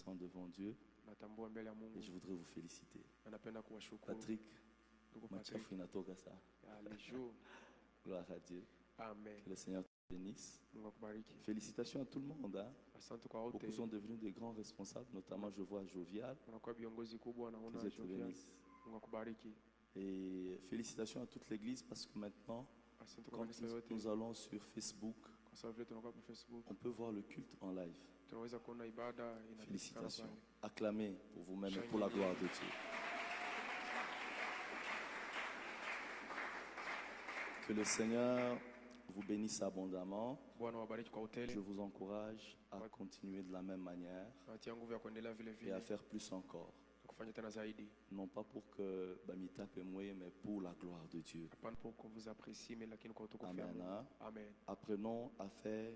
reconnaissant devant Dieu natambua mbele ya et Mungu je voudrais vous féliciter. na napenda kuwashukuru Patrick, ndugu Patrick. Machafu inatoka ça. Les jours. Gloire à Dieu. Amen. Que le Seigneur te bénisse. Mungu akubariki. Félicitations à tout le monde. Hein. Asante kwa wote. Beaucoup sont devenus des grands responsables, notamment je vois Jovial. Unakuwa viongozi kubwa Que naona Dieu te Jovial. bénisse. Mungu akubariki. Et félicitations à toute l'église parce que maintenant, Asante kwa quand kanisa yote. nous allons sur Facebook, Kwa sababu vile tunakuwa kwa Facebook on peut voir le culte en live. tunaweza kuona ibada inapatikana Félicitations. pale. Acclamez pour vous-même et pour la gloire de Dieu. Que le Seigneur vous bénisse abondamment. Bwana wabariki kwa Je hoteli. vous encourage à continuer de la même manière Nawatia nguvu ya kuendelea vile et à vile faire plus encore. na kufanya tena zaidi. Non pas pour que Bamita Pemoué, mais pour la gloire de Dieu. Hapana pour qu'on vous apprécie mais lakini kwa utukufu wa Amen. Mungu. Hein? Amen. Apprenons à faire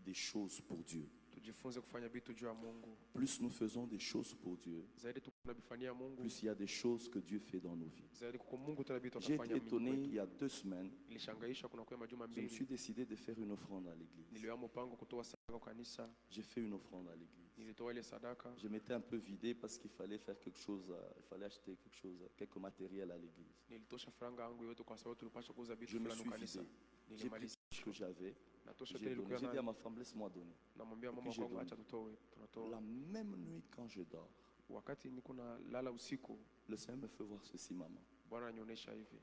des choses pour Dieu. Tujifunze kufanya vitu juu ya Mungu. Plus nous faisons des choses pour Dieu, Zaidi tunabifanyia Mungu. plus il y a des choses que Dieu fait dans nos vies. Zaidi kwa Mungu tuna vitu J'ai été atafanya étonné mingi. il y a 2 semaines. Nilishangaisha kuna kwa majuma Je me suis mbili. décidé de faire une offrande à l'église. Niliwa mpango kutoa sadaka kwa kanisa. J'ai fait une offrande à l'église. Nilitoa ile sadaka. Je m'étais un peu vidé parce qu'il fallait faire quelque chose, il fallait acheter quelque chose, quelques matériels à l'église. Nilitosha franga yangu yote kwa sababu tulipaswa kuuza vitu Je me fulani suis kwa kanisa. vidé. J'ai pris Nilimaliza. tout ce que j'avais. Natosha J'ai kile donné. nilikuwa J'ai dit à nayo. ma femme, laisse-moi donner. Namwambia mama Puis j'ai kwangu donné. acha tutoe. Tunatoa. La même nuit quand je dors, Wakati niko na lala usiku, le Seigneur me fait voir ceci, maman. Bwana ananionyesha hivi.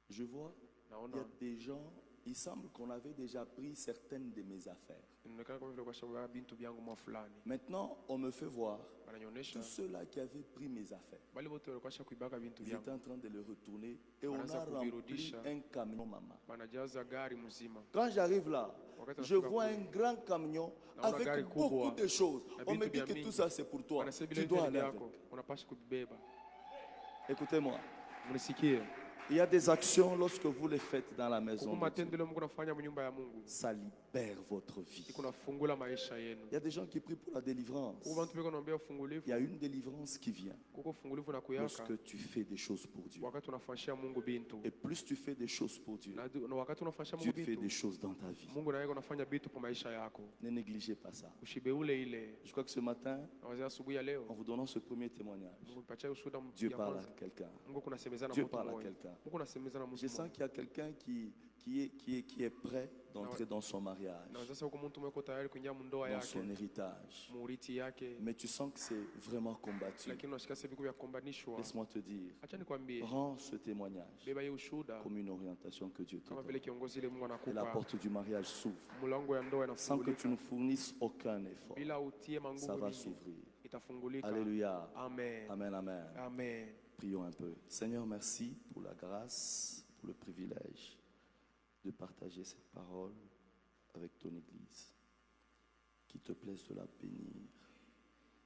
Je vois, il y a Naona des gens, il semble qu'on avait déjà pris certaines de mes affaires. inaonekana kama vile kwa sababu bintu vyangu mwa fulani. Maintenant, on me fait voir Wananionyesha tous ceux-là qui avaient pris mes affaires. bali wote walikuwa kuibaka bintu Ils étaient vyangu. en train de les retourner et on Wanaanza a rempli kuvirudisha. un camion, maman. Wanajaza gari mzima. Quand j'arrive là, Wakati je nafika vois kule, un grand camion naona gari avec kubwa beaucoup de choses. na On me vitu dit vya que mingi. tout ça c'est pour toi. Wanasema Tu bila dois hivi aller avec. yako unapaswa kubeba. Écoutez-moi, Mnisikie. il y a des actions lorsque vous les faites dans la maison Kuko de matendo Dieu. leo Mungu anafanya mnyumba ya Mungu. Ça libère votre vie. Iko nafungula maisha yenu. Il y a des gens qui prient pour la délivrance. Kuko bantu biko naombea Il y ufungulivu. a une délivrance qui vient Kuko ufungulivu na kuyaka. lorsque tu fais des choses pour Dieu. Wakati unafanyia Mungu bintu. Et plus tu fais des choses pour Dieu, Na wakati unafanyia Dieu Mungu fait bintu. des choses dans ta vie. Mungu naye unafanya vitu kwa maisha yako. Ne négligez pas ça. Ushibe ule ile. Je crois que ce matin, Nawazia asubuhi ya leo. en vous donnant ce premier témoignage, Mungu pacha ushuhuda Dieu ya parle à kwanza. quelqu'un. Mungu kunasemezana Dieu mtu parle à mmoja. quelqu'un. Mungu kunasemezana mtu Je sens mmoja. qu'il y a quelqu'un qui est prêt d'entrer dans son mariage, Na sasa huko mtu mweko tayari kuingia mundoa dans yake. son héritage. Muriti yake. Mais tu sens que c'est vraiment combattu. Lakini unashika sasa viku vya kombanishwa. Laisse-moi te dire, Acha nikwambie. rends ce témoignage Beba hiyo ushuhuda comme une orientation que Dieu te kama donne. vile kiongozi ile Mungu Et la anakupa. porte du mariage s'ouvre. Mlango ya ndoa Sans que tu inafungulika. ne fournisses aucun effort, Bila utie ça manguvu va mingi. s'ouvrir. Itafungulika. Alléluia. Amen. Amen, amen. Amen. Prions un peu. Seigneur, merci pour la grâce, pour le privilège de partager cette parole avec ton Église. Qu'il te plaise de la bénir,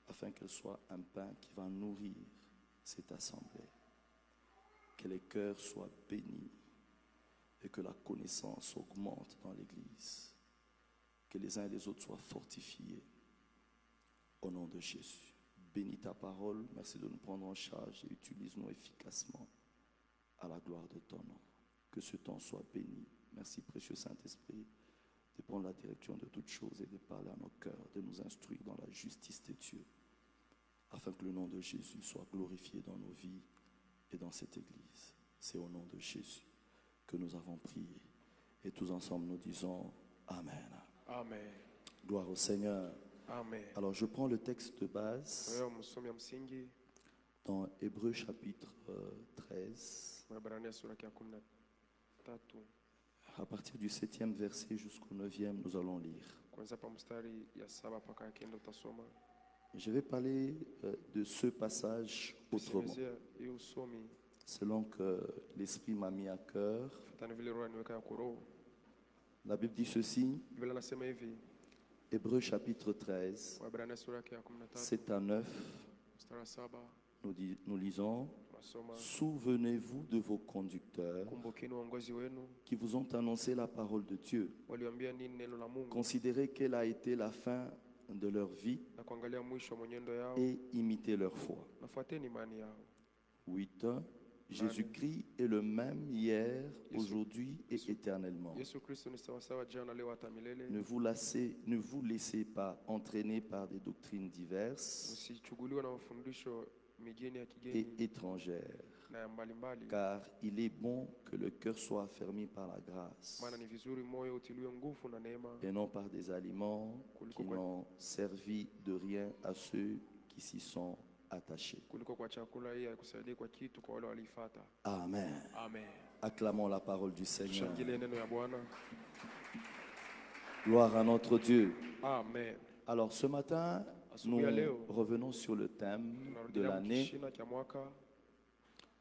afin qu'elle soit un pain qui va nourrir cette assemblée. Que les cœurs soient bénis et que la connaissance augmente dans l'Église. Que les uns et les autres soient fortifiés. Au nom de Jésus. Bénis ta parole. Merci de nous prendre en charge et utilise-nous efficacement à la gloire de ton nom. Que ce temps soit béni. Merci, précieux Saint-Esprit, de prendre la direction de toutes choses et de parler à nos cœurs, de nous instruire dans la justice de Dieu, afin que le nom de Jésus soit glorifié dans nos vies et dans cette Église. C'est au nom de Jésus que nous avons prié. Et tous ensemble, nous disons Amen. Amen. Gloire au Seigneur. Amen. Alors, je prends le texte de base Wewe msomi ya msingi dans Hébreux chapitre 13, Waebrania sura ya 13. à partir du 7e verset jusqu'au 9e, nous allons lire. Kwanza pa mstari ya 7 mpaka ya 9 utasoma. Je vais parler de ce passage autrement, Semezea hiyo usomi selon que l'Esprit m'a mis à cœur. fatana vile roho niweka ya kuroho. La Bible dit ceci, Biblia inasema hivi, Hébreux chapitre 13, Waebrania sura ya 13 7 à 9, mstari wa 7 nous lisons, tunasoma, souvenez-vous de vos conducteurs kumbukeni waongozi wenu qui vous ont annoncé la parole de Dieu. waliambia nini neno la Mungu Considérez quelle a été la fin de leur vie na kuangalia mwisho wa mwenendo yao et imitez leur foi. nafuateni imani yao. 8. Jésus-Christ est le même hier, aujourd'hui et éternellement. Yesu Kristo ni sawasawa jana, leo hata milele. Ne vous laissez pas entraîner par des doctrines diverses Msichuguliwe na mafundisho migeni ya et kigeni étrangères, na ya mbalimbali, car il est bon que le cœur soit affermi par la grâce maana ni vizuri moyo utiliwe nguvu na neema, et non par des aliments qui n'ont servi de rien à ceux qui s'y sont attachés. kuliko kwa chakula hii haikusaidii kwa kitu kwa wale walifuata. Amen. Amen. Acclamons la parole du Seigneur. Tushangilie neno ya Bwana. Gloire à notre Dieu. Amen. Alors ce matin, nous revenons sur le thème de Tunarudia l'année. kishina cha mwaka.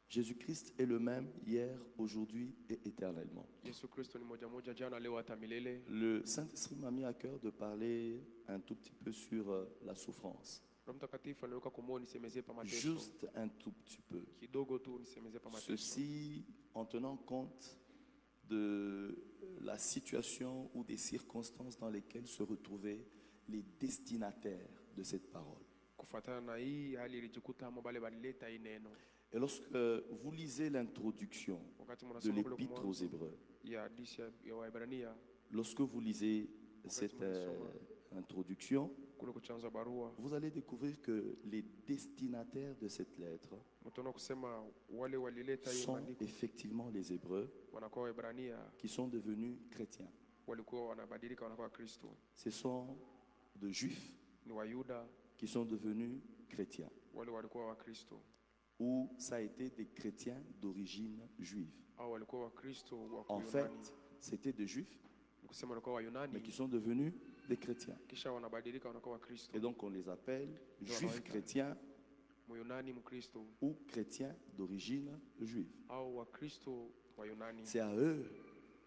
Jésus-Christ est le même hier, aujourd'hui et éternellement. Yesu Kristo ni moja moja jana, leo hata milele. Le Saint-Esprit m'a mis à cœur de parler un tout petit peu sur la souffrance. Roho Mtakatifu aliweka kwa moyo nisemezee pa mateso. Juste un tout petit peu. Kidogo tu nisemezee pa mateso. Ceci en tenant compte de la situation ou des circonstances dans lesquelles se retrouvaient les destinataires de cette parole. Kufuatana na hii hali ilijikuta ama bale balileta hii neno. Et lorsque vous lisez l'introduction Wakati de mnasoma kule l'Épître aux kwa Hébreux, ya hadithi ya Waebrania, lorsque vous lisez cette introduction, kule kuchanza barua, vous allez découvrir que les destinataires de cette lettre mtaona kusema wale walileta hii sont maandiko effectivement les Hébreux wanakuwa Waebrania, qui sont devenus chrétiens. walikuwa wanabadilika wanakuwa Kristo. Ce sont de Juifs Ni Wayuda qui sont devenus chrétiens, wale walikuwa wa Kristo, ou ça a été des chrétiens d'origine juive. au walikuwa wa Kristo wa En Kiyunani. fait, c'était des Juifs, Ni kusema walikuwa Wayunani mais qui sont devenus des chrétiens. kisha wanabadilika wanakuwa wa Kristo. Et donc on les appelle Juifs chrétiens Muyunani Mkristo ou chrétiens d'origine juive. au wa Kristo Wayunani. C'est à eux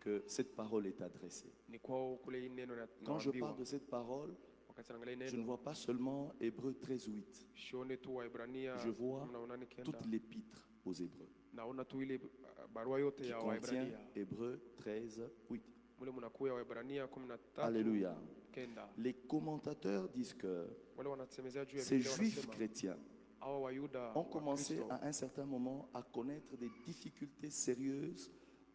que cette parole est adressée. Ni kwao kule hii neno Quand je naambiwa. parle de cette parole, Wakati naangalia hii je ne neno vois pas seulement Hébreux 13:8. sione tu Waebrania Je vois 18:9. toute l'épître aux Hébreux. Naona tu ile barua yote Qui ya contient Waebrania. Hébreux 13:8. Mule mnakuwa Waebrania 13. Alléluia. Kenda. Les commentateurs disent que Wale wanasemezea juu ya ces Biblia juifs wanasema chrétiens hao Wayuda ont wa commencé Kristo à un certain moment à connaître des difficultés sérieuses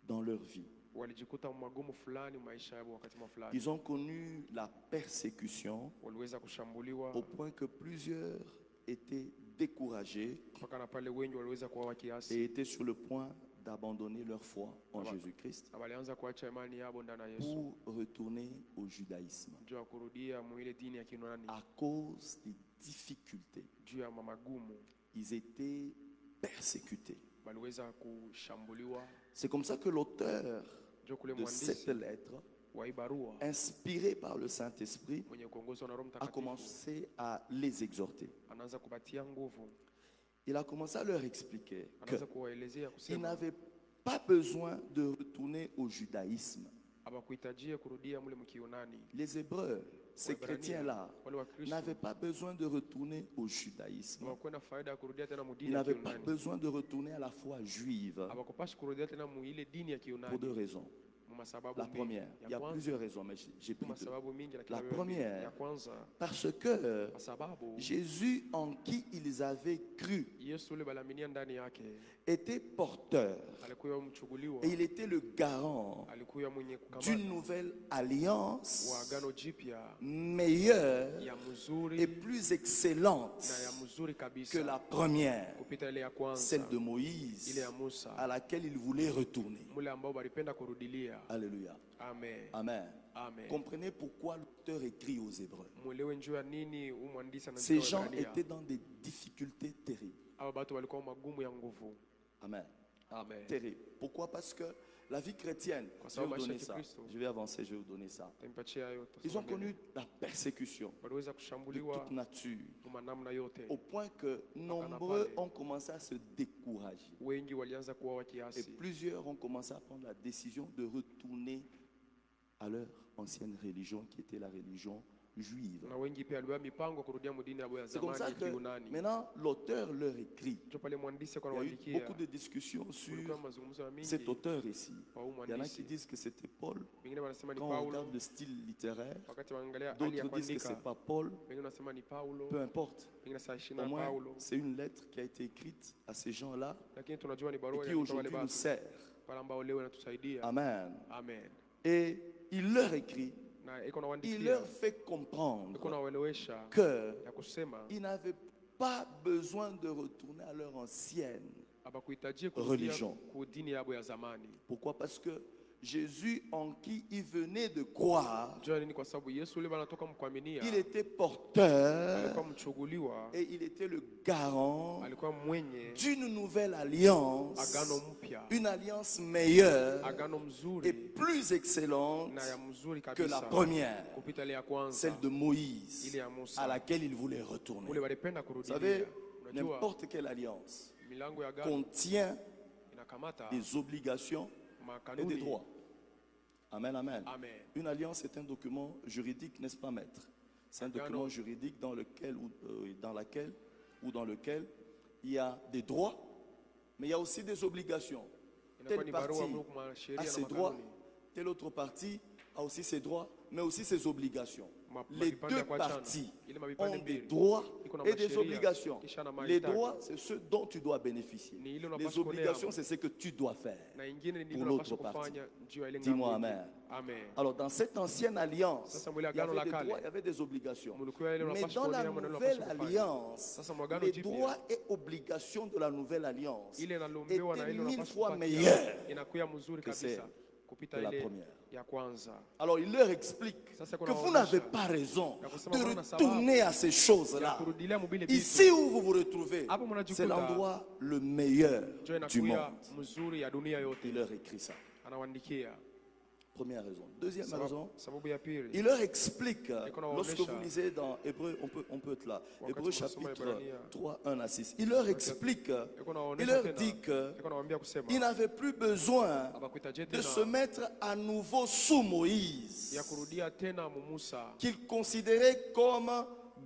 dans leur vie. walijikuta magumu fulani maisha yao wakati fulani. Ils ont connu la persécution Waliweza kushambuliwa au point que plusieurs étaient découragés mpaka na pale wengi waliweza kuwa et kiasi étaient sur le point d'abandonner leur foi en Jésus-Christ na walianza kuacha imani yao ndani ya Yesu pour retourner au judaïsme juu ya kurudia mwile dini ya Kiyunani à cause des difficultés. juu ya magumu Ils étaient persécutés. waliweza kushambuliwa. C'est comme ça que l'auteur Juu kule de cette mwandishi lettre, wa hii barua inspiré par le Saint-Esprit, mwenye kuongozwa na Roho a Mtakatifu commencé à les exhorter. anaanza kubatia nguvu, Il a commencé à leur expliquer anaanza kuwaelezea qu'ils kusema n'avaient pas besoin de retourner au judaïsme. abakuhitajia kurudia mule mkiyunani. Les Hébreux, ces Waebrania, chrétiens-là, wale wa Kristo n'avaient pas besoin de retourner au judaïsme. hawakuwa na faida ya kurudia tena Ils mudini ya n'avaient pas Kiyunani. besoin de retourner à la foi juive Hawakupashi kurudia tena muile dini ya pour Kiyunani. deux raisons. Masababu La mingi. première, il y a Ya kwanza, plusieurs raisons, mais j'ai pris deux. masababu mingi lakini La wewe première, ya kwanza parce que masababu Jésus en qui ils avaient cru Yesu ule balaminia ndani yake était porteur alikuwa mchuguliwa, et il était le garant alikuwa mwenye d'une kukamata nouvelle wa alliance agano jipya meilleure ya et mzuri plus excellente na ya mzuri que kabisa la première, kupita ile ya kwanza, celle de ile Moïse, ya Musa à laquelle il voulait retourner. mule ambao walipenda kurudilia. Alléluia. Amen. Amen. Amen. Comprenez pourquoi l'auteur écrit aux Hébreux. Mwelewe njoo ya nini huyu mwandishi Ces anaandika gens Waebrania. étaient dans des difficultés terribles. Hao watu walikuwa magumu ya nguvu. Amen. Amen. Terribles. Pourquoi? Parce que la vie chrétienne, je vais vous donner ça. Je vais avancer, je vais vous donner ça. Tampachia hayo. Ils ont connu la persécution waliweza de kushambuliwa toute nature, kwa namna yote. au point que nombreux ont commencé à se décourager. Wengi walianza kuwa Et kiasi. plusieurs ont commencé à prendre la décision de retourner à leur ancienne religion, qui était la religion juive. na wengi pia walibeba mipango kurudia mudini yabo ya C'est comme ça zamani que ya Kiunani. maintenant l'auteur leur écrit. Ndio pale mwandishi kwa Il y a eu anawaandikia. beaucoup de discussions sur Kulikuwa mazungumzo mingi. cet auteur ici. Kwa huyu Il y en a mwandishi. qui disent que c'était Paul. Wengine wanasema ni Quand on Paulo. regarde le style littéraire, Wakati wanaangalia hali ya d'autres disent que kuandika. c'est pas Paul. Wengine wanasema ni Paulo. Peu importe. Wengine wanasema Au shina moins, Paulo. c'est une lettre qui a été écrite à ces gens-là Lakini tunajua ni et barua qui ya kutoa wale aujourd'hui nous watu sert. pale ambao leo inatusaidia. Amen. Amen. Et il leur écrit, Na iko na il waandikia. leur fait Iko na comprendre waelewesha qu'ils ya kusema n'avaient pas besoin de retourner à leur ancienne. abakuhitajia kurudia Religion. ku dini yabo ya zamani. Pourquoi? Parce que Jésus, en qui ils venaient de croire, Jua nini? Kwa sababu Yesu yule anatoka mkuaminia. il était porteur Alikuwa mchuguliwa. et il était le garant Alikuwa mwenye d'une nouvelle alliance, agano mpya. une alliance meilleure Agano et mzuri plus excellente na ya mzuri que la kabisa. première, Kupita ile ya kwanza. celle de Moïse, Ile ya Musa. à laquelle il voulait retourner. Ule walipenda Vous kurudia. savez, Unajua n'importe quelle alliance milango ya agano contient inakamata des obligations et des makanuni. droits. Amen, amen. Amen. Une alliance est un document juridique, n'est-ce pas, maître? C'est un document juridique dans lequel dans lequel il y a des droits, mais il y a aussi des obligations. Inakuwa Telle ni barua partie mlo kwa a sheria na ses droits, makanuni. telle autre partie a aussi ses droits, mais aussi ses obligations. Les Mavipande deux ya kuachana. parties Ile mavipande ont des mbili. droits Iko na et des masheria, obligations. kisha na Les mahitaji. droits, c'est ce dont tu dois bénéficier. Ni ile Les unapaswa obligations, kulewa. c'est ce que tu dois faire. Na ingine ni Pour ile l'autre unapaswa partie. kufanya juu ya ile Dis-moi ngambo. amen. Amen. Alors, dans cette ancienne alliance, Sasa il mwile y agano avait la des kale. droits, il y avait des obligations. Mulikuwa ile Mais unapaswa dans la kulewa, mwanalo nouvelle unapaswa kufanya. alliance, Sasa mwagano les jipya. droits et obligations de la nouvelle alliance Ile étaient inalombewa na ile 1000 unapaswa fois kupatia. meilleures Inakuwa mzuri que kabisa kupita que la ile première. ya kwanza. Alors, il leur explique Sasa que kuna vous waonyesha n'avez pas raison ya kusema de kuna sababu retourner à ces ya choses-là. kurudilia mubile Ici où vous vous retrouvez, Hapo mnajikuta. c'est l'endroit le meilleur Ndio du inakuwa monde. mzuri ya dunia Il yote. leur écrit ça. Anawaandikia. Première raison. Deuxième raison, Sababu ya pili. il leur explique, qu'on a lorsque onesha. vous lisez dans Hébreu, on peut être là, Wakati Hébreu tunasoma chapitre Ibrania. 3, 1 à 6, il leur explique, Iko il naonesha leur tena. dit que Iko nawaambia kusema. il n'avait plus besoin Abakuhitaji de se tena mettre à nouveau sous Moïse, ya kurudia tena Musa. qu'il considérait comme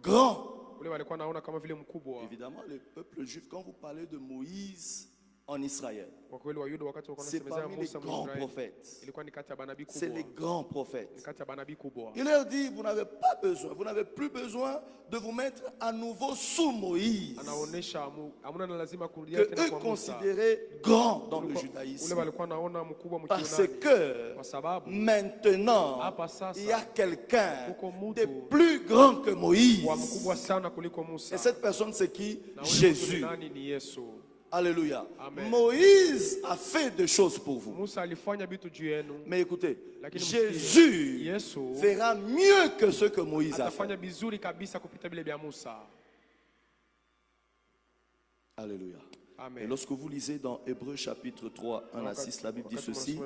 grand. Ule walikuwa naona kama vile mkubwa. Évidemment, le peuple juif, quand vous parlez de Moïse en Israël, Kwa kweli Wayuda wakati walikuwa c'est wanasemezea parmi les Musa grands Mwisraeli. prophètes. Ilikuwa ni kati ya banabii C'est les kubwa. grands Ni prophètes. kati ya banabii kubwa. Il leur dit, vous n'avez pas besoin, vous n'avez plus besoin de vous mettre à nouveau sous Moïse, Anaonesha hamuna na lazima kurudia que tena eux kwa Musa. considéraient grand dans le Ule judaïsme. walikuwa naona mkubwa Parce mkiunani. que Kwa sababu maintenant, hapa sasa il y a quelqu'un kuko mtu de plus grand que Moïse. wa mkubwa sana kuliko Musa. Et cette personne, c'est qui? Na ule mtu Jésus. ni nani? Ni Yesu. Alléluia. Amen. Moïse a fait des choses pour vous. Musa alifanya vitu juu yenu. Mais écoutez, Lakini Jésus Yesu fera mieux que ce que Moïse a atafanya fait. vizuri kabisa kupita vile vya Musa. Alléluia. Amen. Et lorsque vous lisez dans Hébreux chapitre 3, 1 à 6, la Bible dit ceci: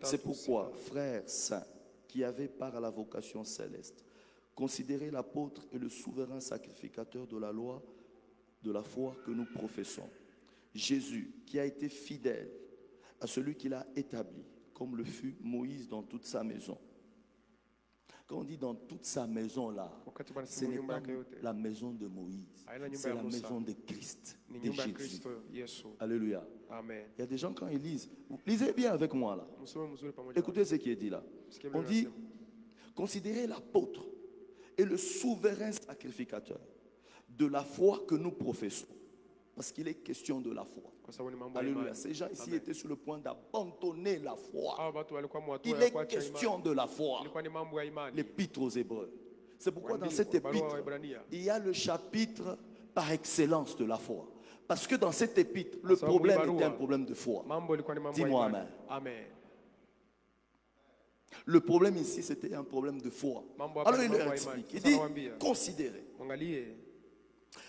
c'est pourquoi, frères saints, qui avez part à la vocation céleste, considérez l'apôtre et le souverain sacrificateur de la loi, de la foi que nous professons, Jésus, qui a été fidèle à celui qui l'a établi, comme le fut Moïse dans toute sa maison. Quand on dit dans toute sa maison là, ce n'est pas la maison de Moïse, c'est la maison de Christ, de Jésus. Alléluia. Amen. Il y a des gens quand ils lisent, lisez bien avec moi là. Écoutez ce qui est dit là. On dit, considérez l'apôtre et le souverain sacrificateur de la foi que nous professons. Parce qu'il est question de la foi. Alléluia. Ces gens ici étaient sur le point d'abandonner la foi. Il est question de la foi. L'épître aux Hébreux. C'est pourquoi dans cet épître, il y a le chapitre par excellence de la foi. Parce que dans cet épître, le problème était un problème de foi. Dis-moi amen. Amen. Le problème ici, c'était un problème de foi. Alors il leur explique. Il dit, considérez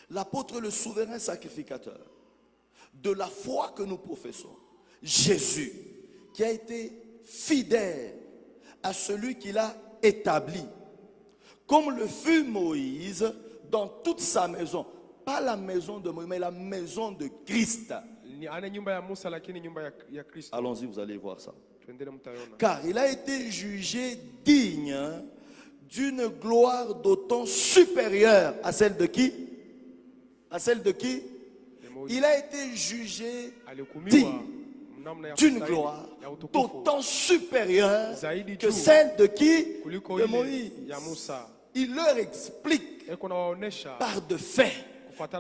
l'apôtre, le souverain sacrificateur de la foi que nous professons, Jésus, qui a été fidèle à celui qui l'a établi, comme le fut Moïse dans toute sa maison. Pas la maison de Moïse, mais la maison de Christ. Allons-y, vous allez voir ça. Car il a été jugé digne d'une gloire d'autant supérieure à celle de qui? À celle de qui? Il a été jugé digne d'une gloire d'autant supérieure que celle de qui? De Moïse. Il leur explique par de faits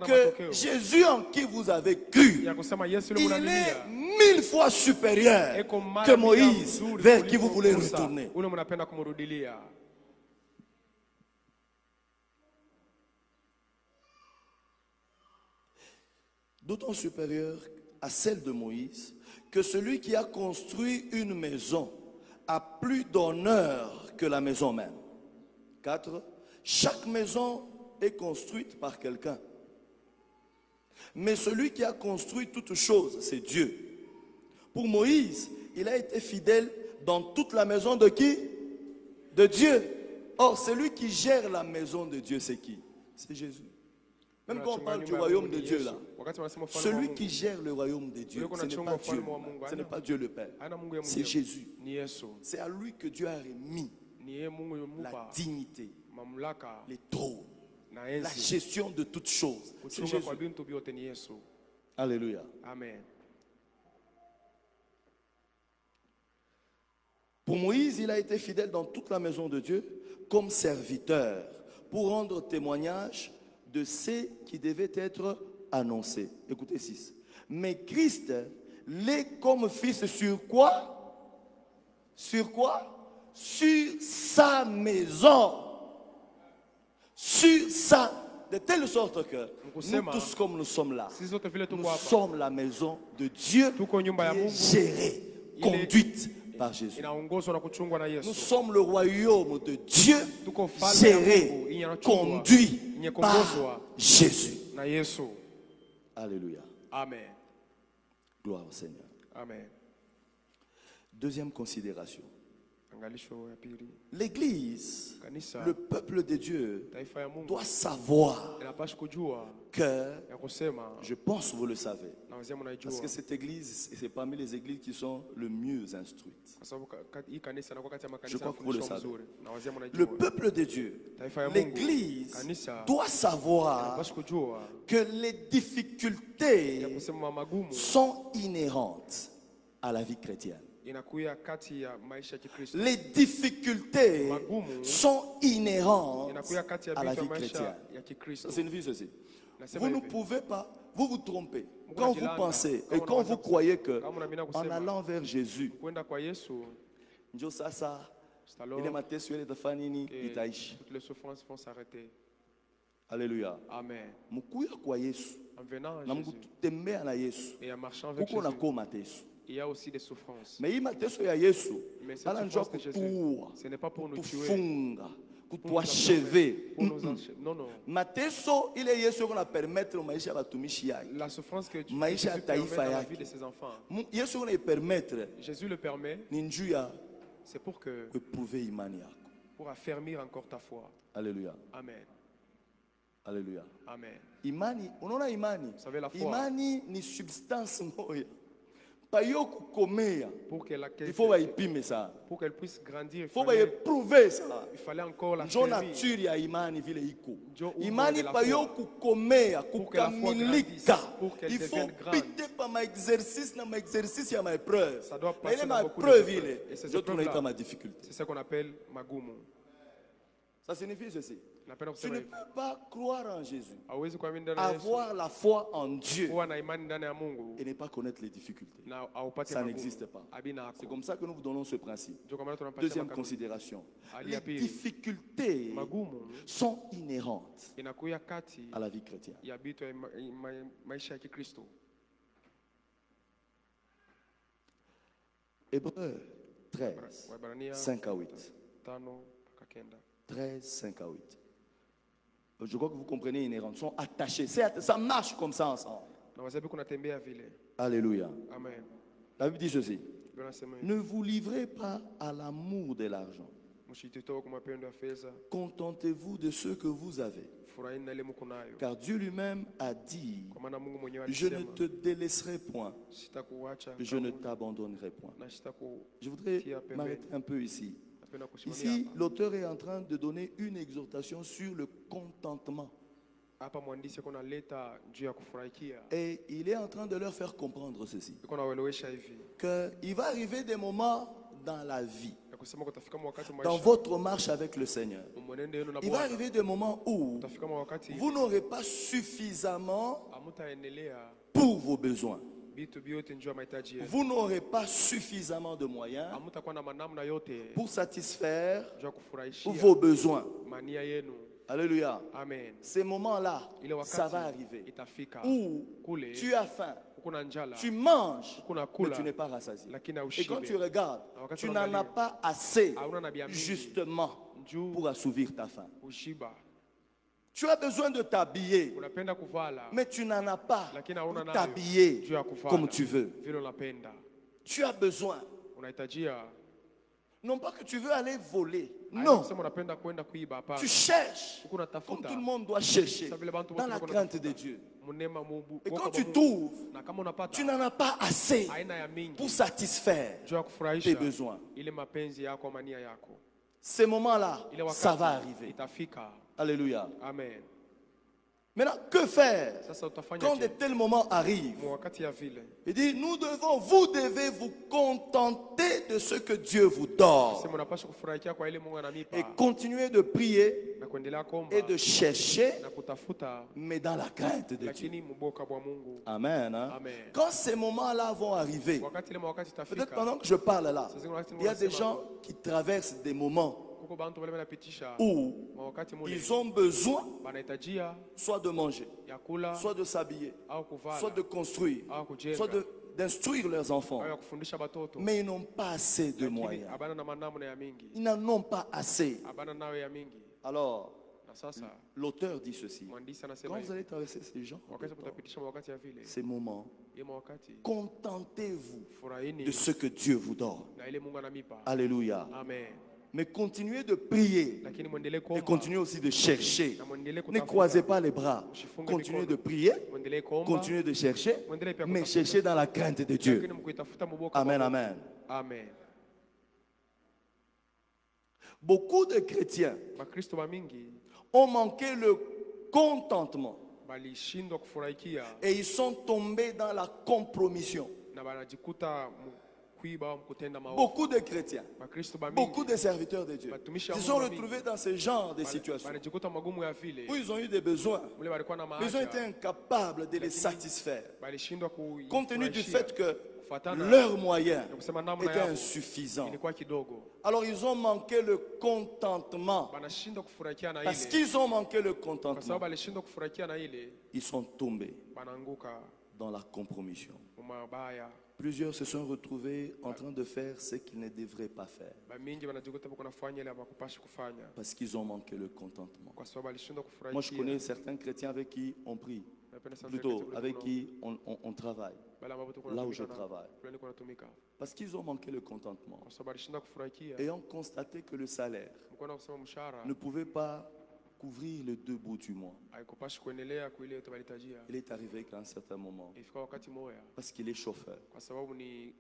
que Jésus en qui vous avez cru, il est 1000 fois supérieur que Moïse vers qui vous voulez retourner. D'autant supérieur à celle de Moïse que celui qui a construit une maison a plus d'honneur que la maison même. 4. Chaque maison est construite par quelqu'un. Mais celui qui a construit toute chose, c'est Dieu. Pour Moïse, il a été fidèle dans toute la maison de qui? De Dieu. Or, celui qui gère la maison de Dieu, c'est qui? C'est Jésus. Même quand on parle du royaume de Dieu là, celui qui gère le royaume de Dieu, ce n'est pas Dieu. Ce n'est pas Dieu le Père. C'est Jésus. C'est à lui que Dieu a remis la dignité, les trônes, la gestion de toutes choses. C'est Jésus. Alléluia. Amen. Pour Moïse, il a été fidèle dans toute la maison de Dieu comme serviteur pour rendre témoignage de ce qui devait être annoncé. Écoutez 6. Mais Christ l'est comme fils sur quoi? Sur quoi? Sur sa maison. Sur sa, de telle sorte que nous tous comme nous sommes là, nous sommes la maison de Dieu qui est gérée, conduite par Jésus. Nous sommes le royaume de Dieu géré, conduit par Jésus. Alléluia. Amen. Gloire au Seigneur. Amen. Deuxième considération. L'Église, le peuple de Dieu, doit savoir que, je pense que vous le savez, parce que cette Église, c'est parmi les églises qui sont le mieux instruites. Je crois que vous le savez. Le peuple de Dieu, l'Église, doit savoir que les difficultés sont inhérentes à la vie chrétienne. Les difficultés sont inhérentes à la vie chrétienne. Ça signifie ceci. Vous ne pouvez pas, vous vous trompez. Quand vous pensez et quand vous croyez que en allant vers Jésus, toutes les souffrances vont s'arrêter. Alléluia. Amen. En venant à Jésus et en marchant avec Jésus, il y a aussi des souffrances. Mais cette souffrance de Jésus, ce n'est pas pour nous tuer, pour nous achever. Non, non. La souffrance que Jésus permet dans la vie de ses enfants, Jésus le permet, c'est pour affermir encore ta foi. Alléluia. Amen. Alléluia. Amen. Imani, unaona imani? Vous savez la foi. Imani ni substance moya. Pour qu'elle Il faut ça. Pour qu'elle puisse grandir, il faut éprouver ça. Il fallait encore la nature ya imani vile iko. Imani payo kukomea, kukamilika. Il faut piter par ma exercice na ma exercice ya ma épreuve. Ça doit passer ma épreuve ile. Je trouve ma difficulté. C'est ce qu'on appelle magumu. Ça signifie ceci. Tu ne peux pas croire en Jésus, avoir la foi en Dieu et ne pas connaître les difficultés. Ça n'existe pas. C'est comme ça que nous vous donnons ce principe. Deuxième considération. Les difficultés sont inhérentes à la vie chrétienne. Hébreux 13, 5 à 8. 13, 5 à 8. Je crois que vous comprenez, inhérents sont attachés. Ça marche comme ça ensemble. Alléluia. Amen. La Bible dit ceci. Ne vous livrez pas à l'amour de l'argent. Contentez-vous de ce que vous avez. Car Dieu lui-même a dit, je ne te délaisserai point, je ne t'abandonnerai point. Je voudrais m'arrêter un peu ici. Ici, l'auteur est en train de donner une exhortation sur le contentement. Et il est en train de leur faire comprendre ceci. Qu'il va arriver des moments dans la vie, dans votre marche avec le Seigneur, il va arriver des moments où vous n'aurez pas suffisamment pour vos besoins. Vous n'aurez pas suffisamment de moyens pour satisfaire vos besoins. Alléluia. Amen. Ces moments-là, ça va arriver. Où tu as faim, tu manges, mais tu n'es pas rassasié. Et quand tu regardes, tu n'en as pas assez, justement, pour assouvir ta faim. Tu as besoin de t'habiller, mais tu n'en as pas pour t'habiller comme tu veux. Tu as besoin. Non pas que tu veux aller voler. Non. Tu cherches comme tout le monde doit chercher dans la crainte de Dieu. Et quand tu trouves, tu n'en as pas assez pour satisfaire tes besoins. Ces moments-là, ça va arriver. Alléluia. Amen. Maintenant, que faire quand de tels moments arrivent? Il dit, vous devez vous contenter de ce que Dieu vous donne. Et continuer de prier et de chercher, mais dans la crainte de Dieu. Amen. Hein? Quand ces moments-là vont arriver, peut-être pendant que je parle là, il y a des gens qui traversent des moments où ils ont besoin soit de manger, soit de s'habiller, soit de construire, soit d'instruire leurs enfants, mais ils n'ont pas assez de moyens. Ils n'en ont pas assez. Alors, l'auteur dit ceci: quand vous allez traverser ces gens, ces moments, contentez-vous de ce que Dieu vous donne. Alléluia. Mais continuez de prier et continuez aussi de chercher. Ne croisez pas les bras. Continuez de prier, continuez de chercher, mais cherchez dans la crainte de Dieu. Amen, amen. Amen. Beaucoup de chrétiens ont manqué le contentement et ils sont tombés dans la compromission. Beaucoup de chrétiens, beaucoup de serviteurs de Dieu se sont retrouvés dans ce genre de situation où ils ont eu des besoins, mais ils ont été incapables de les satisfaire compte tenu du fait que leurs moyens étaient insuffisants. Alors ils ont manqué le contentement. Parce qu'ils ont manqué le contentement, ils sont tombés dans la compromission. Plusieurs se sont retrouvés en train de faire ce qu'ils ne devraient pas faire. Parce qu'ils ont manqué le contentement. Moi, je connais certains chrétiens avec qui on prie. Plutôt, avec qui on travaille. Là où je travaille. Parce qu'ils ont manqué le contentement. Et ont constaté que le salaire ne pouvait pas couvrir les 2 bouts du mois. Il est arrivé qu'à un certain moment, parce qu'il est chauffeur,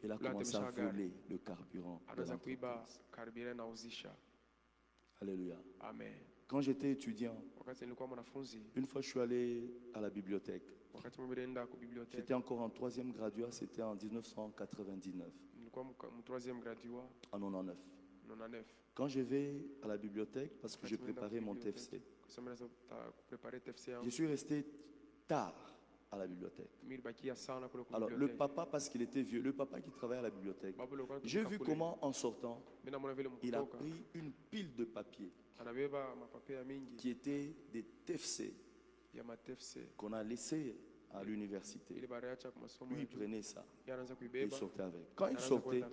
il a commencé à voler le carburant de l'entreprise. Alléluia. Amen. Quand j'étais étudiant, une fois je suis allé à la bibliothèque. J'étais encore en 3e graduat, c'était en 1999. En 99. Quand je vais à la bibliothèque, parce que je préparais mon TFC, je suis resté tard à la bibliothèque. Alors le papa, parce qu'il était vieux, le papa qui travaillait à la bibliothèque, j'ai vu comment en sortant, il a pris une pile de papier qui était des TFC qu'on a laissé à l'université. Lui, il prenait ça et il sortait avec. Quand il sortait,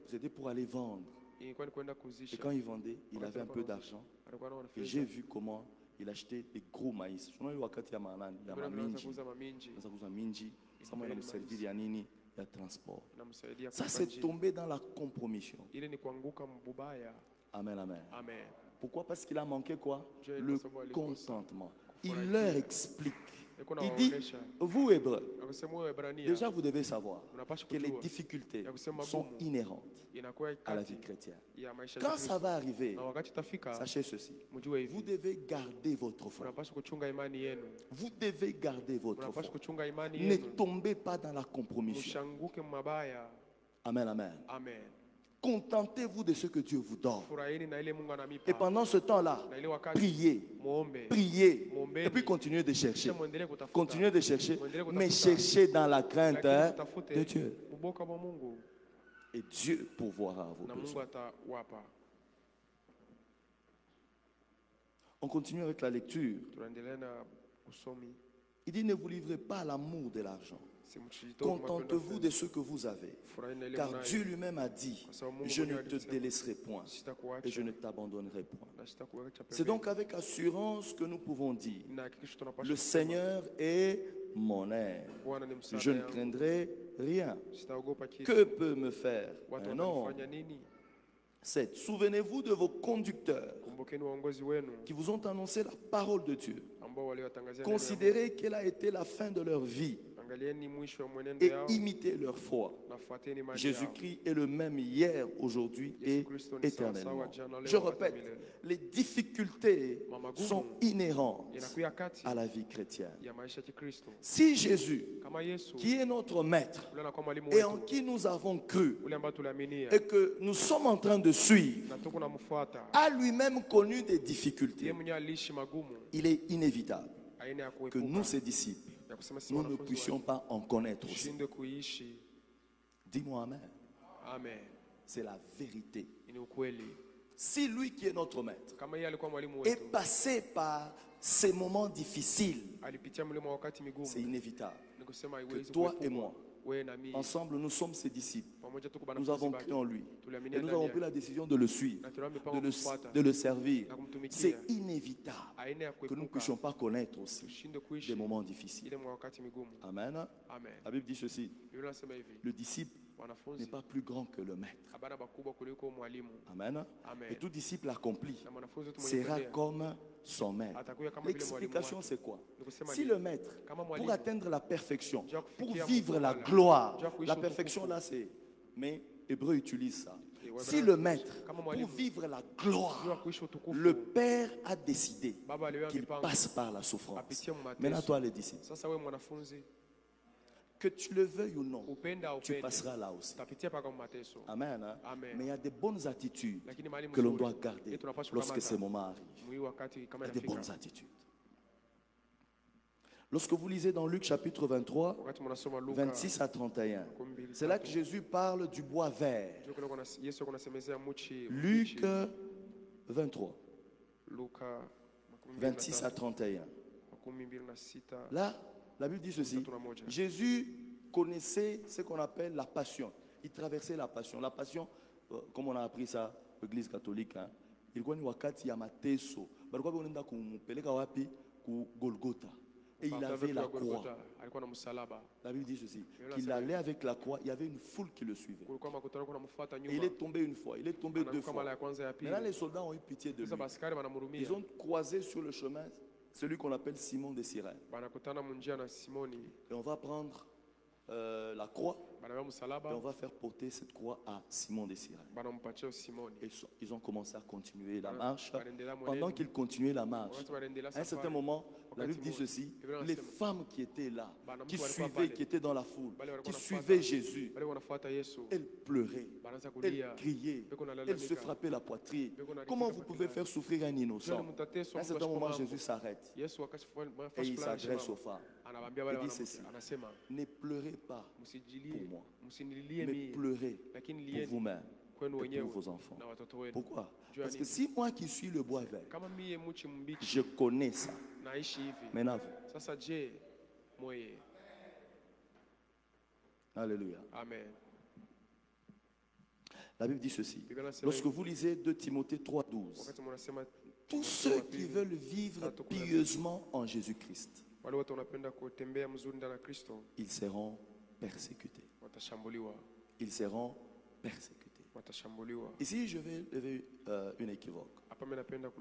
c'était pour aller vendre. Et quand il vendait, il avait un peu d'argent. Et j'ai vu comment il achetait des gros maïs. Transport. Ça, c'est tombé dans la compromission. Amen, amen. Pourquoi? Parce qu'il a manqué quoi? Le contentement. Il leur explique Il dit, vous Hébreux, déjà vous devez savoir que les difficultés sont inhérentes à la vie chrétienne. Quand ça va arriver, sachez ceci, vous devez garder votre foi. Vous devez garder votre foi. Ne tombez pas dans la compromission. Amen, amen. Contentez-vous de ce que Dieu vous donne. Et pendant ce temps-là, priez, priez, et puis continuez de chercher. Continuez de chercher, mais cherchez dans la crainte de Dieu. Et Dieu pourvoira à vos besoins. On continue avec la lecture. Il dit, ne vous livrez pas à l'amour de l'argent. Contentez-vous de ce que vous avez. Car Dieu lui-même a dit, je ne te délaisserai point et je ne t'abandonnerai point. C'est donc avec assurance que nous pouvons dire, le Seigneur est mon aide. Je ne craindrai rien. Que peut me faire un homme? 7. Souvenez-vous de vos conducteurs qui vous ont annoncé la parole de Dieu. Considérez quelle a été la fin de leur vie et imitez leur foi. Jésus-Christ est le même hier, aujourd'hui et éternellement. Je répète, les difficultés sont inhérentes à la vie chrétienne. Si Jésus, qui est notre maître et en qui nous avons cru et que nous sommes en train de suivre, a lui-même connu des difficultés, il est inévitable que nous, ses disciples, nous ne puissions pas en connaître aussi. Dis-moi amen. Amen. C'est la vérité. Si lui qui est notre maître est passé par ces moments difficiles, c'est inévitable que toi et moi, ensemble, nous sommes ses disciples. Nous avons cru en lui. Et nous avons pris la décision de le suivre, de le servir. C'est inévitable que nous ne puissions pas connaître aussi des moments difficiles. Amen. La Bible dit ceci. Le disciple n'est pas plus grand que le maître. Amen. Et tout disciple accompli sera comme son maître. L'explication, c'est quoi? Si le maître, pour atteindre la perfection, pour vivre la gloire, la perfection là c'est... Mais Hébreu utilise ça. Si le maître, pour vivre la gloire, le Père a décidé qu'il passe par la souffrance. Maintenant toi les disciples, que tu le veuilles ou non, tu passeras là aussi. Amen. Hein? Mais il y a des bonnes attitudes que l'on doit garder lorsque ces moments arrivent. Il y a des bonnes attitudes. Lorsque vous lisez dans Luc chapitre 23, 26 à 31, c'est là que Jésus parle du bois vert. Luc 23, 26 à 31. Là, la Bible dit ceci. Jésus connaissait ce qu'on appelle la passion. Il traversait la passion. La passion, comme on a appris ça, l'église catholique, hein, il connaît wakati ya mateso. Barukwa bonenda kumpeleka wapi ku Golgotha. Et il avait la croix. La Bible dit ceci, qu'il allait avec la croix, il y avait une foule qui le suivait. Et il est tombé une fois, il est tombé deux fois. Maintenant les soldats ont eu pitié de lui. Ils ont croisé sur le chemin celui qu'on appelle Simon de Cyrène. Et on va prendre la croix et on va faire porter cette croix à Simon de Cyrène. Et ils ont commencé à continuer la marche. Pendant qu'ils continuaient la marche, à un certain moment, la Bible dit ceci, les femmes qui étaient là, qui suivaient, qui étaient dans la foule, qui suivaient Jésus, elles pleuraient, elles criaient, elles se frappaient la poitrine. Comment vous pouvez faire souffrir un innocent? À un certain moment, Jésus s'arrête et il s'adresse aux femmes. Il dit ceci, ne pleurez pas pour moi, mais pleurez pour vous-même et pour vos enfants. Pourquoi? Parce que si moi qui suis le bois vert, je connais ça. Maintenant, alléluia. Amen. La Bible dit ceci. Lorsque vous lisez 2 Timothée 3,12, tous ceux qui veulent vivre pieusement en Jésus-Christ, ils seront persécutés. Ils seront persécutés. Ici, je vais lever une équivoque.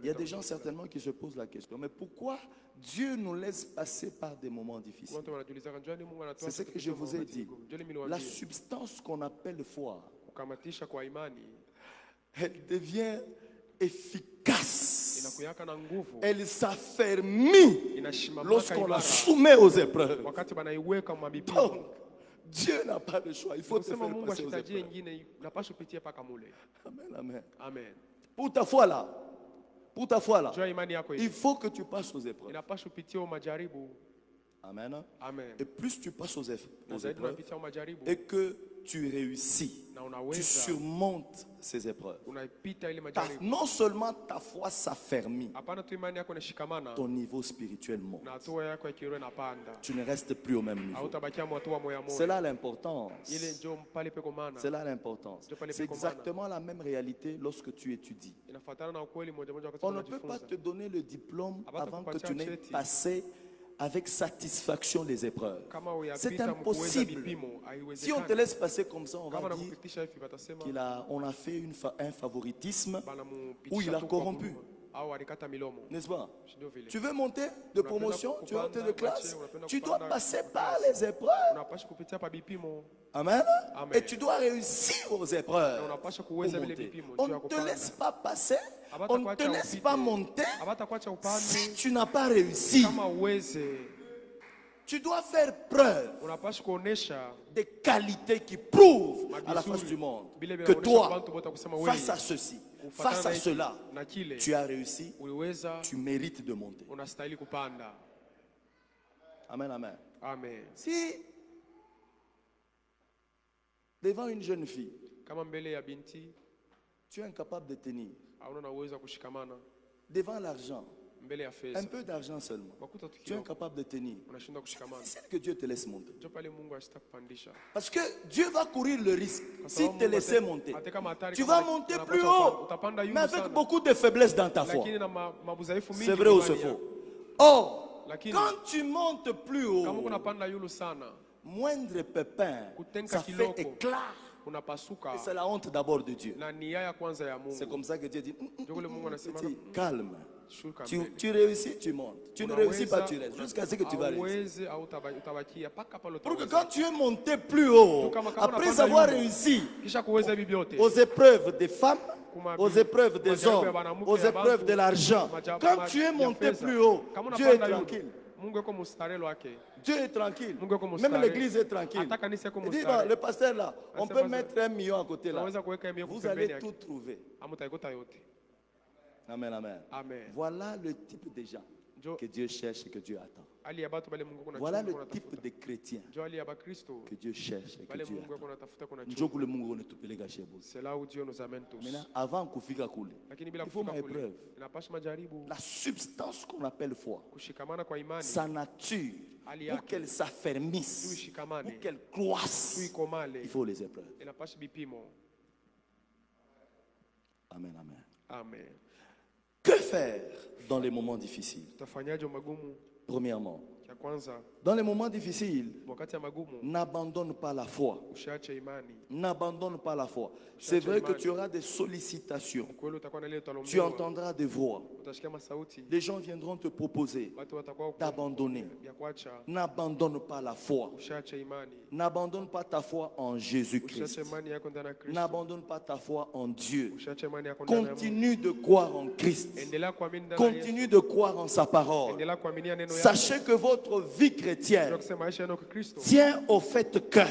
Il y a des gens certainement qui se posent la question, mais pourquoi Dieu nous laisse passer par des moments difficiles? C'est ce que je vous ai dit. La substance qu'on appelle foi, elle devient efficace. Elle s'affermit lorsqu'on la soumet aux épreuves. Donc, Dieu n'a pas de choix. Il faut te faire passer aux épreuves. Amen, amen. Pour ta foi là, il faut que tu passes aux épreuves. Amen. Et plus tu passes aux épreuves et que tu réussis, tu surmontes ces épreuves. Non seulement ta foi s'affermit, ton niveau spirituel monte. Tu ne restes plus au même niveau. C'est là l'importance. C'est là l'importance. C'est exactement la même réalité lorsque tu étudies. On ne peut pas te donner le diplôme avant que tu n'aies passé avec satisfaction les épreuves. C'est impossible. Si on te laisse passer comme ça, on va dire qu'on a fait un favoritisme où il a corrompu. N'est-ce pas? Tu veux monter de promotion, tu veux monter de classe, tu dois passer par les épreuves. Amen. Et tu dois réussir aux épreuves. On ne te laisse pas passer, on ne te laisse pas monter si tu n'as pas réussi. Tu dois faire preuve des qualités qui prouvent à la face du monde que toi, face à ceci, face à cela, tu as réussi, tu mérites de monter. Amen, amen. Amen. Si devant une jeune fille, tu es incapable de tenir, devant l'argent, un peu d'argent seulement, tu es incapable de tenir, c'est que Dieu te laisse monter. Parce que Dieu va courir le risque s'il te laisse monter. Tu vas monter plus haut, mais avec beaucoup de faiblesse dans ta foi. C'est vrai ou c'est faux? Or, quand tu montes plus haut, moindre pépin, ça fait éclat. Et c'est la honte d'abord de Dieu. C'est comme ça que Dieu dit, calme. Tu réussis, tu montes. Tu ne réussis pas, tu restes. Jusqu'à ce que tu vas réussir. Pour que quand tu es monté plus haut, après avoir réussi aux épreuves des femmes, aux épreuves des hommes, aux épreuves de l'argent, quand tu es monté plus haut, Dieu est tranquille. Dieu est tranquille. Même l'église est tranquille. Il dit, le pasteur là, on peut mettre 1 million à côté là. Vous allez tout trouver. Amen, amen. Voilà le type de gens que Dieu cherche et que Dieu attend. Voilà le type de chrétiens que Dieu cherche et que Dieu attend. C'est là où Dieu nous amène tous. Maintenant, avant qu'il il faut une épreuve. La substance qu'on appelle foi, sa nature, pour qu'elle s'affermisse, pour qu'elle croisse, il faut les épreuves. Amen, amen. Amen. Que faire dans les moments difficiles? Premièrement, dans les moments difficiles, n'abandonne pas la foi. N'abandonne pas la foi. C'est vrai que tu auras des sollicitations. Tu entendras des voix. Les gens viendront te proposer d'abandonner. N'abandonne pas la foi. N'abandonne pas ta foi en Jésus-Christ. N'abandonne pas ta foi en Dieu. Continue de croire en Christ. Continue de croire en sa parole. Sachez que votre vie chrétienne tient au fait que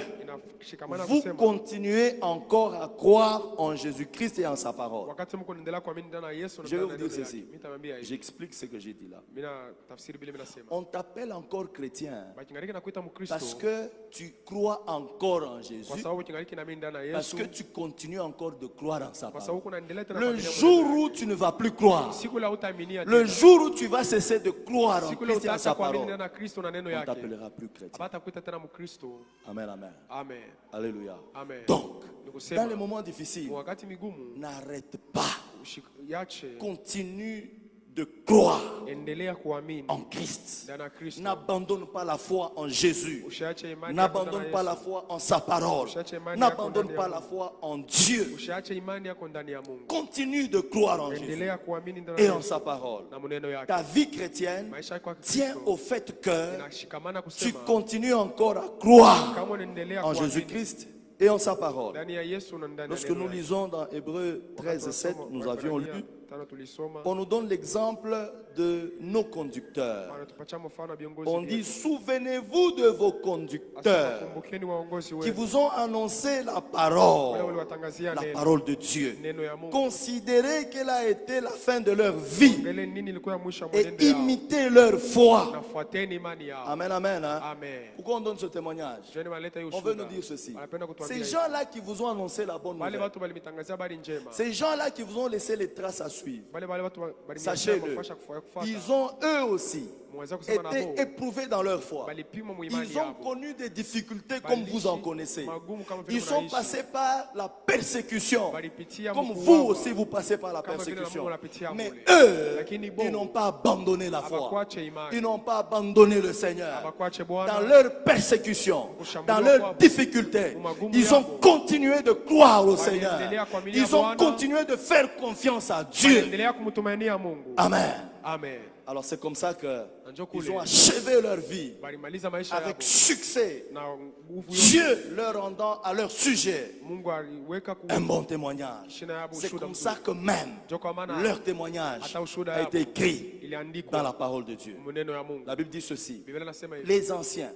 vous continuez encore à croire en Jésus-Christ et en sa parole. Je vais vous dire ceci. J'explique ce que j'ai dit là. On t'appelle encore chrétien parce que tu crois encore en Jésus, parce que tu continues encore de croire en sa parole. Le jour où tu ne vas plus croire, le jour où tu vas cesser de croire en Christ et en sa parole, on ne t'appellera plus chrétien. Amen, amen. Amen. Alléluia. Amen. Donc, dans les moments difficiles, n'arrête pas. Continue de croire en Christ. N'abandonne pas la foi en Jésus. N'abandonne pas la foi en sa parole. N'abandonne pas la foi en Dieu. Continue de croire en Jésus et en sa parole. Ta vie chrétienne tient au fait que tu continues encore à croire en Jésus-Christ et en sa parole. Lorsque nous lisons dans Hébreux 13:7, nous avions lu, on nous donne l'exemple de nos conducteurs. On dit, souvenez-vous de vos conducteurs qui vous ont annoncé la parole de Dieu. Considérez quelle a été la fin de leur vie et imitez leur foi. Amen, amen. Hein? Pourquoi on donne ce témoignage? On veut nous dire ceci. Ces gens-là qui vous ont annoncé la bonne nouvelle, ces gens-là qui vous ont laissé les traces à suivre, sachez-le, ils ont eux aussi été éprouvés dans leur foi. Ils ont connu des difficultés comme vous en connaissez. Ils sont passés par la persécution comme vous aussi vous passez par la persécution. Mais eux, ils n'ont pas abandonné la foi. Ils n'ont pas abandonné le Seigneur. Dans leur persécution, dans leurs difficultés, ils ont continué de croire au Seigneur. Ils ont continué de faire confiance à Dieu. Amen. Amen. Alors c'est comme ça qu'ils ont achevé leur vie avec succès. Dieu leur rendant à leur sujet un bon témoignage. C'est comme ça que même leur témoignage a été écrit dans la parole de Dieu. La Bible dit ceci: les anciens,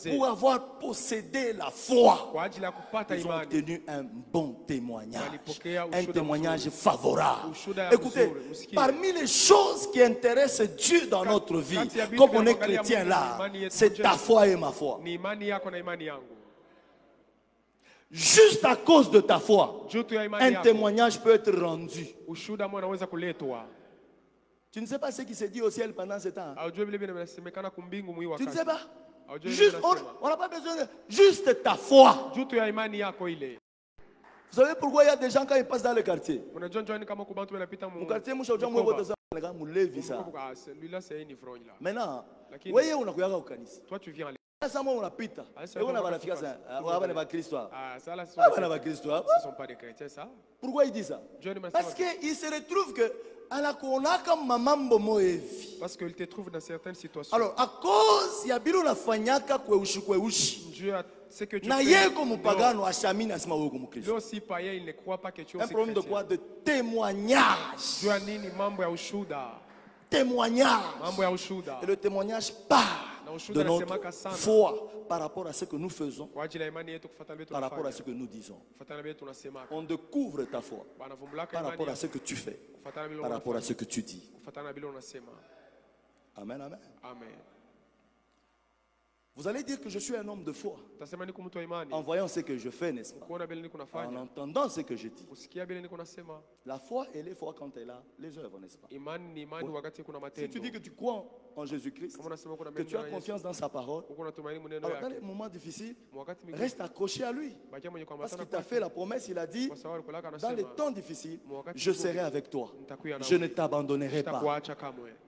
pour avoir possédé la foi, ils ont obtenu un bon témoignage, un témoignage favorable. Écoutez, parmi les choses qui intéressent Dieu dans notre vie, comme on est chrétien là, c'est ta foi et ma foi. Juste à cause de ta foi, un témoignage peut être rendu. Tu ne sais pas ce qui s'est dit au ciel pendant ce temps. Tu ne sais pas. Juste, on n'a pas besoin de juste ta foi. Vous savez pourquoi il y a des gens quand ils passent dans le quartier? Mon quartier, maintenant, toi tu viens à ce pourquoi il dit ça? Parce qu'il se retrouve que parce qu'il te trouve dans certaines situations. Alors, à cause il y a Dieu ce que tu fais, lui aussi païen, il ne croit pas que tu es un problème de quoi? De témoignage. Témoignage. Et le témoignage part de notre foi par rapport à ce que nous faisons, par rapport à ce que nous disons. On découvre ta foi par rapport à ce que tu fais, par rapport à ce que tu dis. Amen, amen. Amen. Vous allez dire que je suis un homme de foi en voyant ce que je fais, n'est-ce pas? En entendant ce que je dis. La foi, elle est foi quand elle a les œuvres, n'est-ce pas? Si tu dis que tu crois en Jésus-Christ, que tu as confiance dans sa parole, alors dans les moments difficiles, reste accroché à lui. Parce qu'il t'a fait la promesse, il a dit, dans les temps difficiles, je serai avec toi. Je ne t'abandonnerai pas.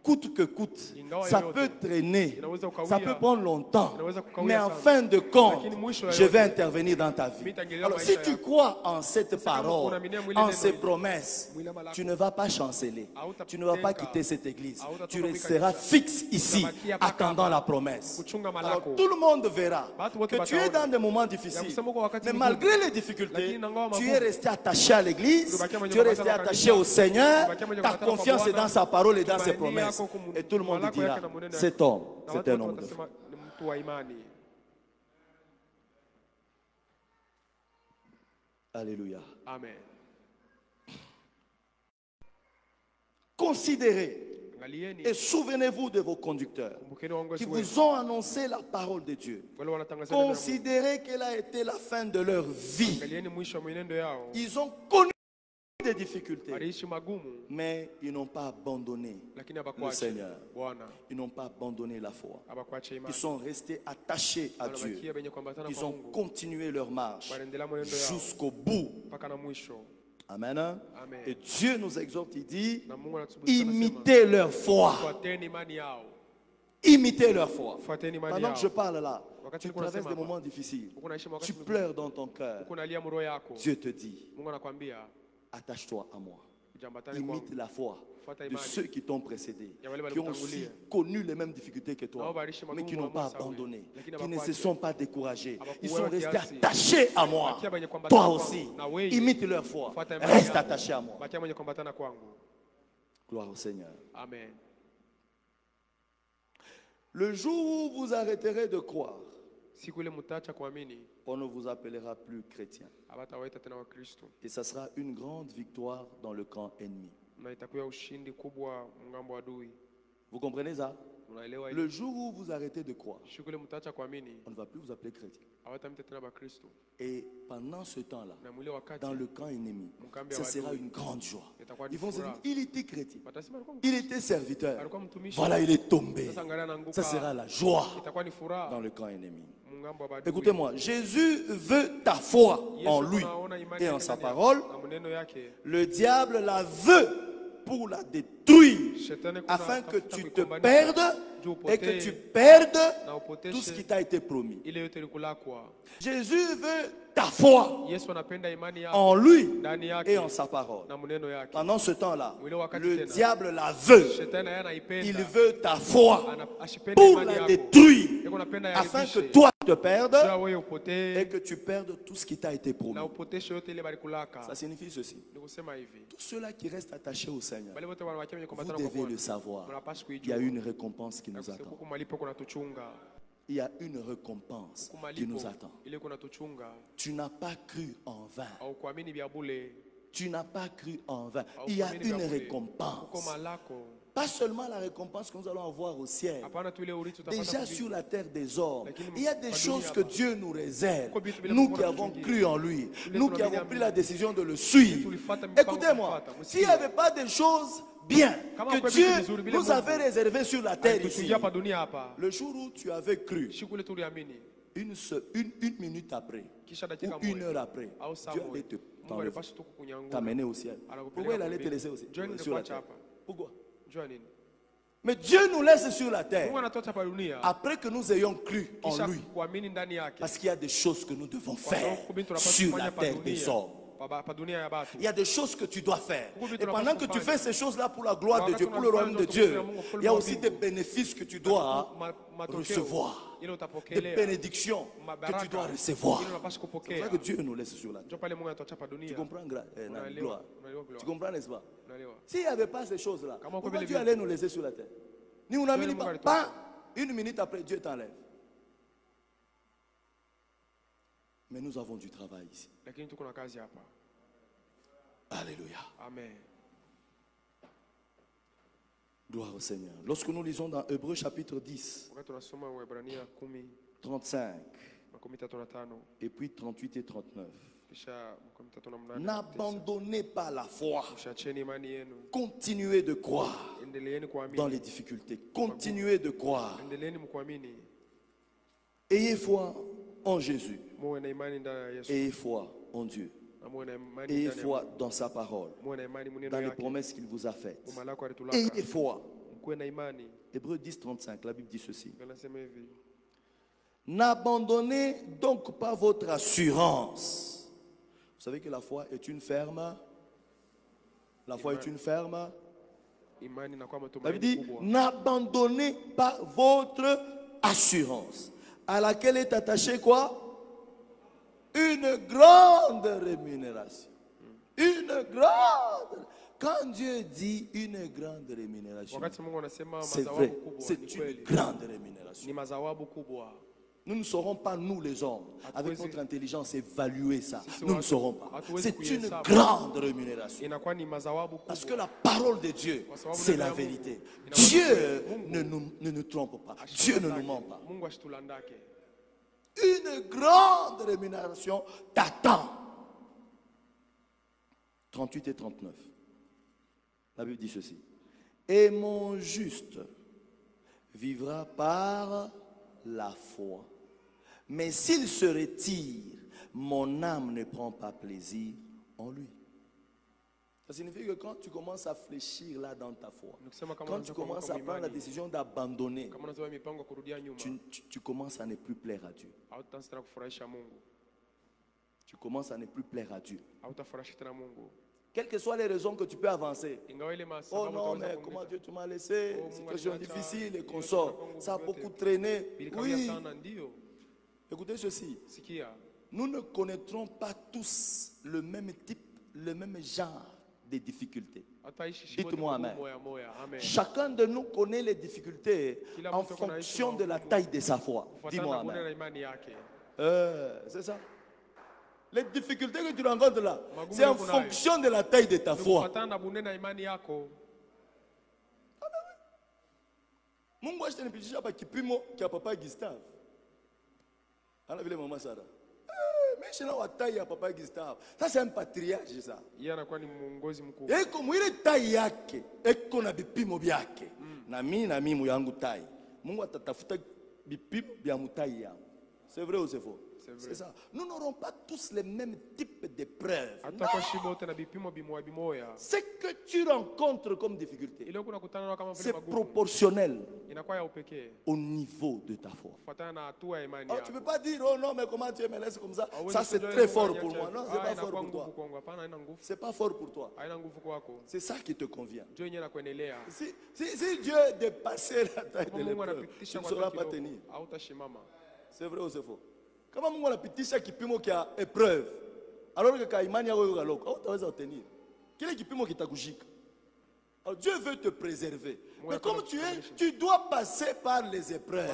Coûte que coûte, ça peut traîner, ça peut prendre longtemps. Mais en fin de compte, je vais intervenir dans ta vie. Alors si tu crois en cette parole, en ces promesses, tu ne vas pas chanceler. Tu ne vas pas quitter cette église. Tu resteras fixe ici, attendant la promesse. Alors tout le monde verra que tu es dans des moments difficiles. Mais malgré les difficultés, tu es resté attaché à l'église. Tu es resté attaché au Seigneur. Ta confiance est dans sa parole et dans ses promesses. Et tout le monde dira, cet homme, c'est un homme de foi. Alléluia. Amen. Considérez et souvenez-vous de vos conducteurs qui vous ont annoncé la parole de Dieu. Considérez quelle a été la fin de leur vie. Ils ont connu des difficultés, mais ils n'ont pas abandonné le Seigneur. Ils n'ont pas abandonné la foi. Ils sont restés attachés à Dieu. Ils ont continué leur marche jusqu'au bout. Amen. Amen. Et Dieu nous exhorte, il dit, imitez leur foi. Imitez leur foi. Pendant que je parle là, tu traverses des moments difficiles. Tu pleures dans ton cœur. Dieu te dit, attache-toi à moi. Imite la foi de ceux qui t'ont précédé, qui ont aussi connu les mêmes difficultés que toi, mais qui n'ont pas abandonné, qui ne se sont pas découragés. Ils sont restés attachés à moi. Toi aussi, imite leur foi. Reste attaché à moi. Gloire au Seigneur. Amen. Le jour où vous arrêterez de croire, on ne vous appellera plus chrétien. Et ça sera une grande victoire dans le camp ennemi. Vous comprenez ça? Le jour où vous arrêtez de croire, on ne va plus vous appeler chrétien. Et pendant ce temps-là, dans le camp ennemi, ce sera une grande joie. Ils vont se dire, il était chrétien, il était serviteur, voilà, il est tombé. Ça sera la joie dans le camp ennemi. Écoutez-moi, Jésus veut ta foi en lui et en sa parole. Le diable la veut pour la détruire, afin que tu te perdes et que tu perdes tout ce qui t'a été promis. Jésus veut ta foi en lui et en sa parole. Pendant ce temps-là, le diable la veut. Il veut ta foi pour la détruire, afin que toi te perdes et que tu perdes tout ce qui t'a été promis. Ça signifie ceci. Tous ceux-là qui restent attachés au Seigneur, vous devez le savoir. Il y a une récompense qui nous attend. Il y a une récompense qui nous attend. Tu n'as pas cru en vain. Tu n'as pas cru en vain. Il y a une récompense. Pas seulement la récompense que nous allons avoir au ciel. Déjà sur la terre des hommes, il y a des choses que Dieu nous réserve. Nous qui avons cru en lui, nous qui avons pris la décision de le suivre. Écoutez-moi, s'il n'y avait pas des choses bien que Dieu nous avait réservées sur la terre ici, le jour où tu avais cru, une minute après, ou une heure après, Dieu allait t'amener au ciel. Pourquoi il allait te laisser sur la terre? Pourquoi? Mais Dieu nous laisse sur la terre après que nous ayons cru en lui, parce qu'il y a des choses que nous devons faire sur la terre des hommes. Il y a des choses que tu dois faire. Et pendant que tu fais ces choses-là pour la gloire de Dieu, pour le royaume de Dieu, il y a aussi des bénéfices que tu dois recevoir. Des bénédictions que tu dois recevoir. C'est pour ça que Dieu nous laisse sur la terre. Tu comprends, gloire? Tu comprends, n'est-ce pas? S'il n'y avait pas ces choses-là, pourquoi Dieu allait nous laisser sur la terre? Nous n'avons pas une minute après, Dieu t'enlève. Mais nous avons du travail ici. Alléluia. Amen. Gloire au Seigneur. Lorsque nous lisons dans Hébreux chapitre 10, 35, et puis 38 et 39. N'abandonnez pas la foi. Continuez de croire dans les difficultés. Continuez de croire. Ayez foi en Jésus. Ayez foi en Dieu. Ayez foi dans sa parole, dans les promesses qu'il vous a faites. Ayez foi. Hébreux 10, 35, la Bible dit ceci. N'abandonnez donc pas votre assurance. Vous savez que la foi est une ferme. La foi est une ferme. La Bible dit, n'abandonnez pas votre assurance, à laquelle est attachée quoi? Une grande rémunération. Une grande. Quand Dieu dit une grande rémunération, c'est vrai, c'est une grande rémunération. Nous ne saurons pas, nous les hommes, avec notre intelligence, évaluer ça. Nous ne saurons pas. C'est une grande rémunération. Parce que la parole de Dieu, c'est la vérité. Dieu ne nous trompe pas. Dieu ne nous ment pas. Une grande rémunération t'attend. 38 et 39. La Bible dit ceci. Et mon juste vivra par la foi. Mais s'il se retire, mon âme ne prend pas plaisir en lui. Ça signifie que quand tu commences à fléchir là dans ta foi, quand tu commences à prendre la décision d'abandonner, tu commences à ne plus plaire à Dieu. Tu commences à ne plus plaire à Dieu. Quelles que soient les raisons que tu peux avancer. Oh non, mais comment Dieu tu m'as laissé, situation difficile et qu'on sort. Ça a beaucoup traîné. Oui. Écoutez ceci. Nous ne connaîtrons pas tous le même type, le même genre de difficultés. Dites-moi amen. Chacun de nous connaît les difficultés en fonction de la taille de sa foi. Dis-moi amen. C'est ça. Les difficultés que tu rencontres là, c'est en fonction de la taille de ta foi. Mungu ashitanipitisha pa kipimo kia papa Gustave. Ana vile mama Sara. Mais chez la taille ya papa Gustave. Ça c'est un patriarche ça. Yeye anakuwa ni muongozi mkuu. Eko mwile taille yake, eko na bipimo byake. Na mimi muyangu taille. Mungu atatafuta bipimo bya mutai yangu. C'est vrai ou c'est faux? C'est ça. Nous n'aurons pas tous les mêmes types d'épreuves. Ce que tu rencontres comme difficulté, c'est proportionnel au niveau de ta foi. Alors, tu ne peux pas dire, oh non, mais comment Dieu me laisse comme ça? Ça c'est très fort pour moi. Non, c'est pas fort pour toi. C'est pas fort pour toi. C'est ça qui te convient. Si Dieu dépassait la taille de l'épreuve, tu ne sauras pas tenir. C'est vrai ou c'est faux? Kama Mungu anapitisha kipimo kia épreuve, alors que kwa imani yako iko loka, utaweza obtenir. Kile kipimo kitakushika. Alors Dieu veut te préserver. Mais comme tu es, tu dois passer par les épreuves.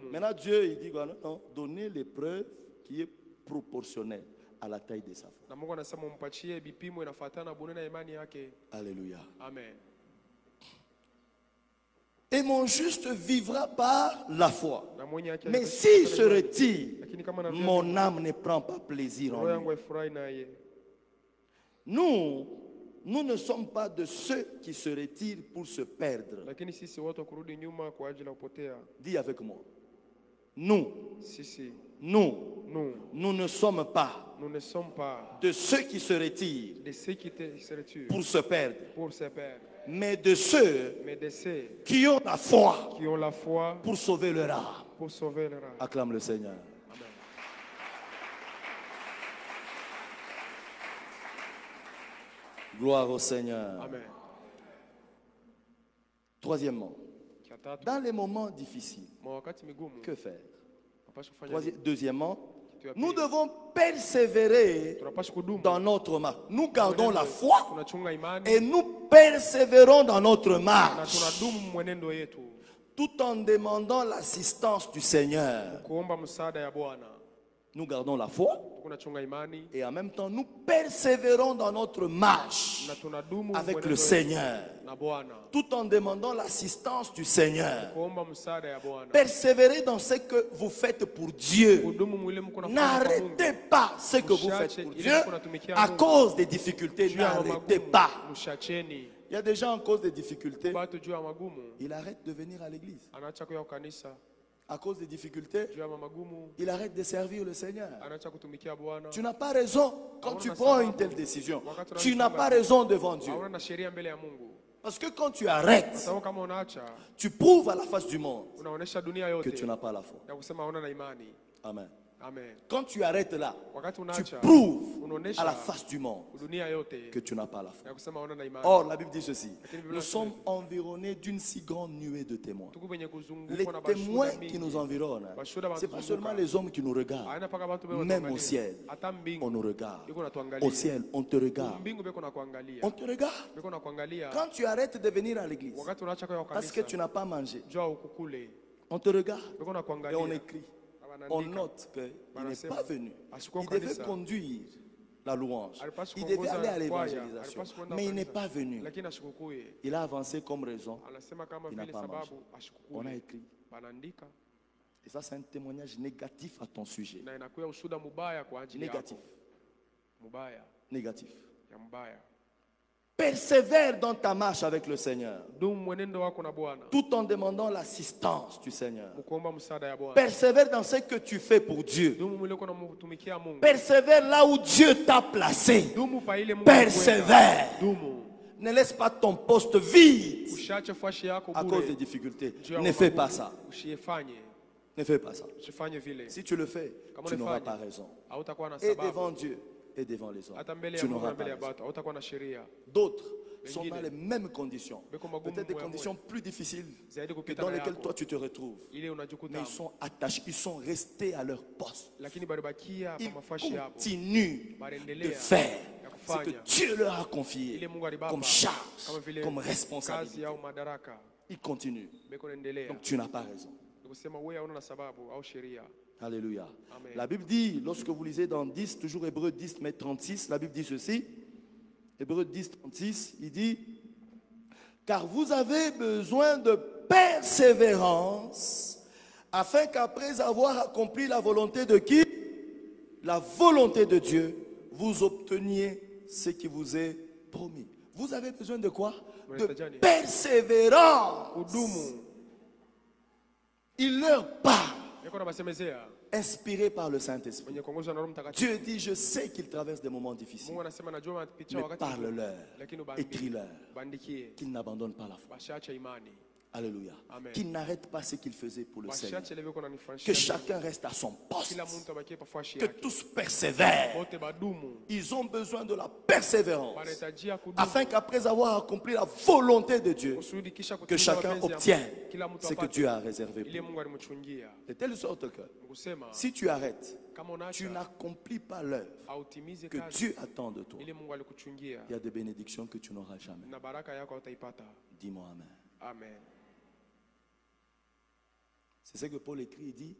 Maintenant Dieu il dit quoi? Non, donnez l'épreuve qui est proportionnelle à la taille de sa foi. Alléluia. Amen. Et mon juste vivra par la foi. Mais s'il se retire, mon âme ne prend pas plaisir en lui. Nous ne sommes pas de ceux qui se retirent pour se perdre. Dis avec moi. Nous ne sommes pas de ceux qui se retirent pour se perdre. Mais de ceux qui ont la foi pour sauver leur âme. Acclame le Seigneur. Amen. Gloire au Seigneur. Amen. Troisièmement, dans les moments difficiles, que faire? Deuxièmement, nous devons persévérer dans notre marche. Nous gardons la foi et nous persévérons dans notre marche tout en demandant l'assistance du Seigneur. Nous gardons la foi et en même temps nous persévérons dans notre marche avec le Seigneur tout en demandant l'assistance du Seigneur. Persévérez dans ce que vous faites pour Dieu. N'arrêtez pas ce que vous faites pour Dieu à cause des difficultés. N'arrêtez pas. Il y a des gens en cause des difficultés, ils arrêtent de venir à l'église. À cause des difficultés, il arrête de servir le Seigneur. Tu n'as pas raison quand tu prends une telle décision. Tu n'as pas raison devant Dieu. Parce que quand tu arrêtes, tu prouves à la face du monde que tu n'as pas la foi. Amen. Amen. Quand tu arrêtes là, tu prouves à la face du monde que tu n'as pas la foi. Or, la Bible dit ceci: nous sommes environnés d'une si grande nuée de témoins. Les témoins qui nous environnent, ce n'est pas seulement les hommes qui nous regardent. Même au ciel, on nous regarde. Au ciel, on te regarde. On te regarde. Quand tu arrêtes de venir à l'église parce que tu n'as pas mangé, on te regarde et on écrit. On note qu'il n'est pas venu. Il devait conduire la louange. Il devait aller à l'évangélisation. Mais il n'est pas venu. Il a avancé comme raison. Il n'a pas mangé. On a écrit. Et ça, c'est un témoignage négatif à ton sujet. Négatif. Négatif. Persévère dans ta marche avec le Seigneur, tout en demandant l'assistance du Seigneur. Persévère dans ce que tu fais pour Dieu. Persévère là où Dieu t'a placé. Persévère. Ne laisse pas ton poste vide à cause des difficultés. Ne fais pas ça. Ne fais pas ça. Si tu le fais, tu n'auras pas raison. Et devant Dieu et devant les autres, tu n'auras pas raison. D'autres sont dans les mêmes conditions, peut-être des conditions plus difficiles que dans lesquelles toi tu te retrouves. Mais ils sont attachés, ils sont restés à leur poste. Ils continuent de faire ce que Dieu leur a confié comme charge, comme responsabilité. Ils continuent. Donc tu n'as pas raison. Alléluia. Amen. La Bible dit, lorsque vous lisez dans 10, toujours Hébreux 10, mais 36, la Bible dit ceci. Hébreux 10, 36, il dit, car vous avez besoin de persévérance, afin qu'après avoir accompli la volonté de qui? La volonté de Dieu, vous obteniez ce qui vous est promis. Vous avez besoin de quoi? De persévérance. Il leur parle, inspiré par le Saint-Esprit. Dieu dit, je sais qu'ils traversent des moments difficiles, mais parle-leur, écris-leur, qu'ils n'abandonnent pas la foi. Alléluia. Qu'ils n'arrêtent pas ce qu'ils faisaient pour le Seigneur. Que chacun reste à son poste. Que tous persévèrent. Ils ont besoin de la persévérance. Afin qu'après avoir accompli la volonté de Dieu, que chacun obtienne ce que Dieu a réservé pour lui. De telle sorte que si tu arrêtes, tu n'accomplis pas l'œuvre que Dieu attend de toi. Il y a des bénédictions que tu n'auras jamais. Dis-moi Amen. Amen. C'est ce que Paul écrit, il dit,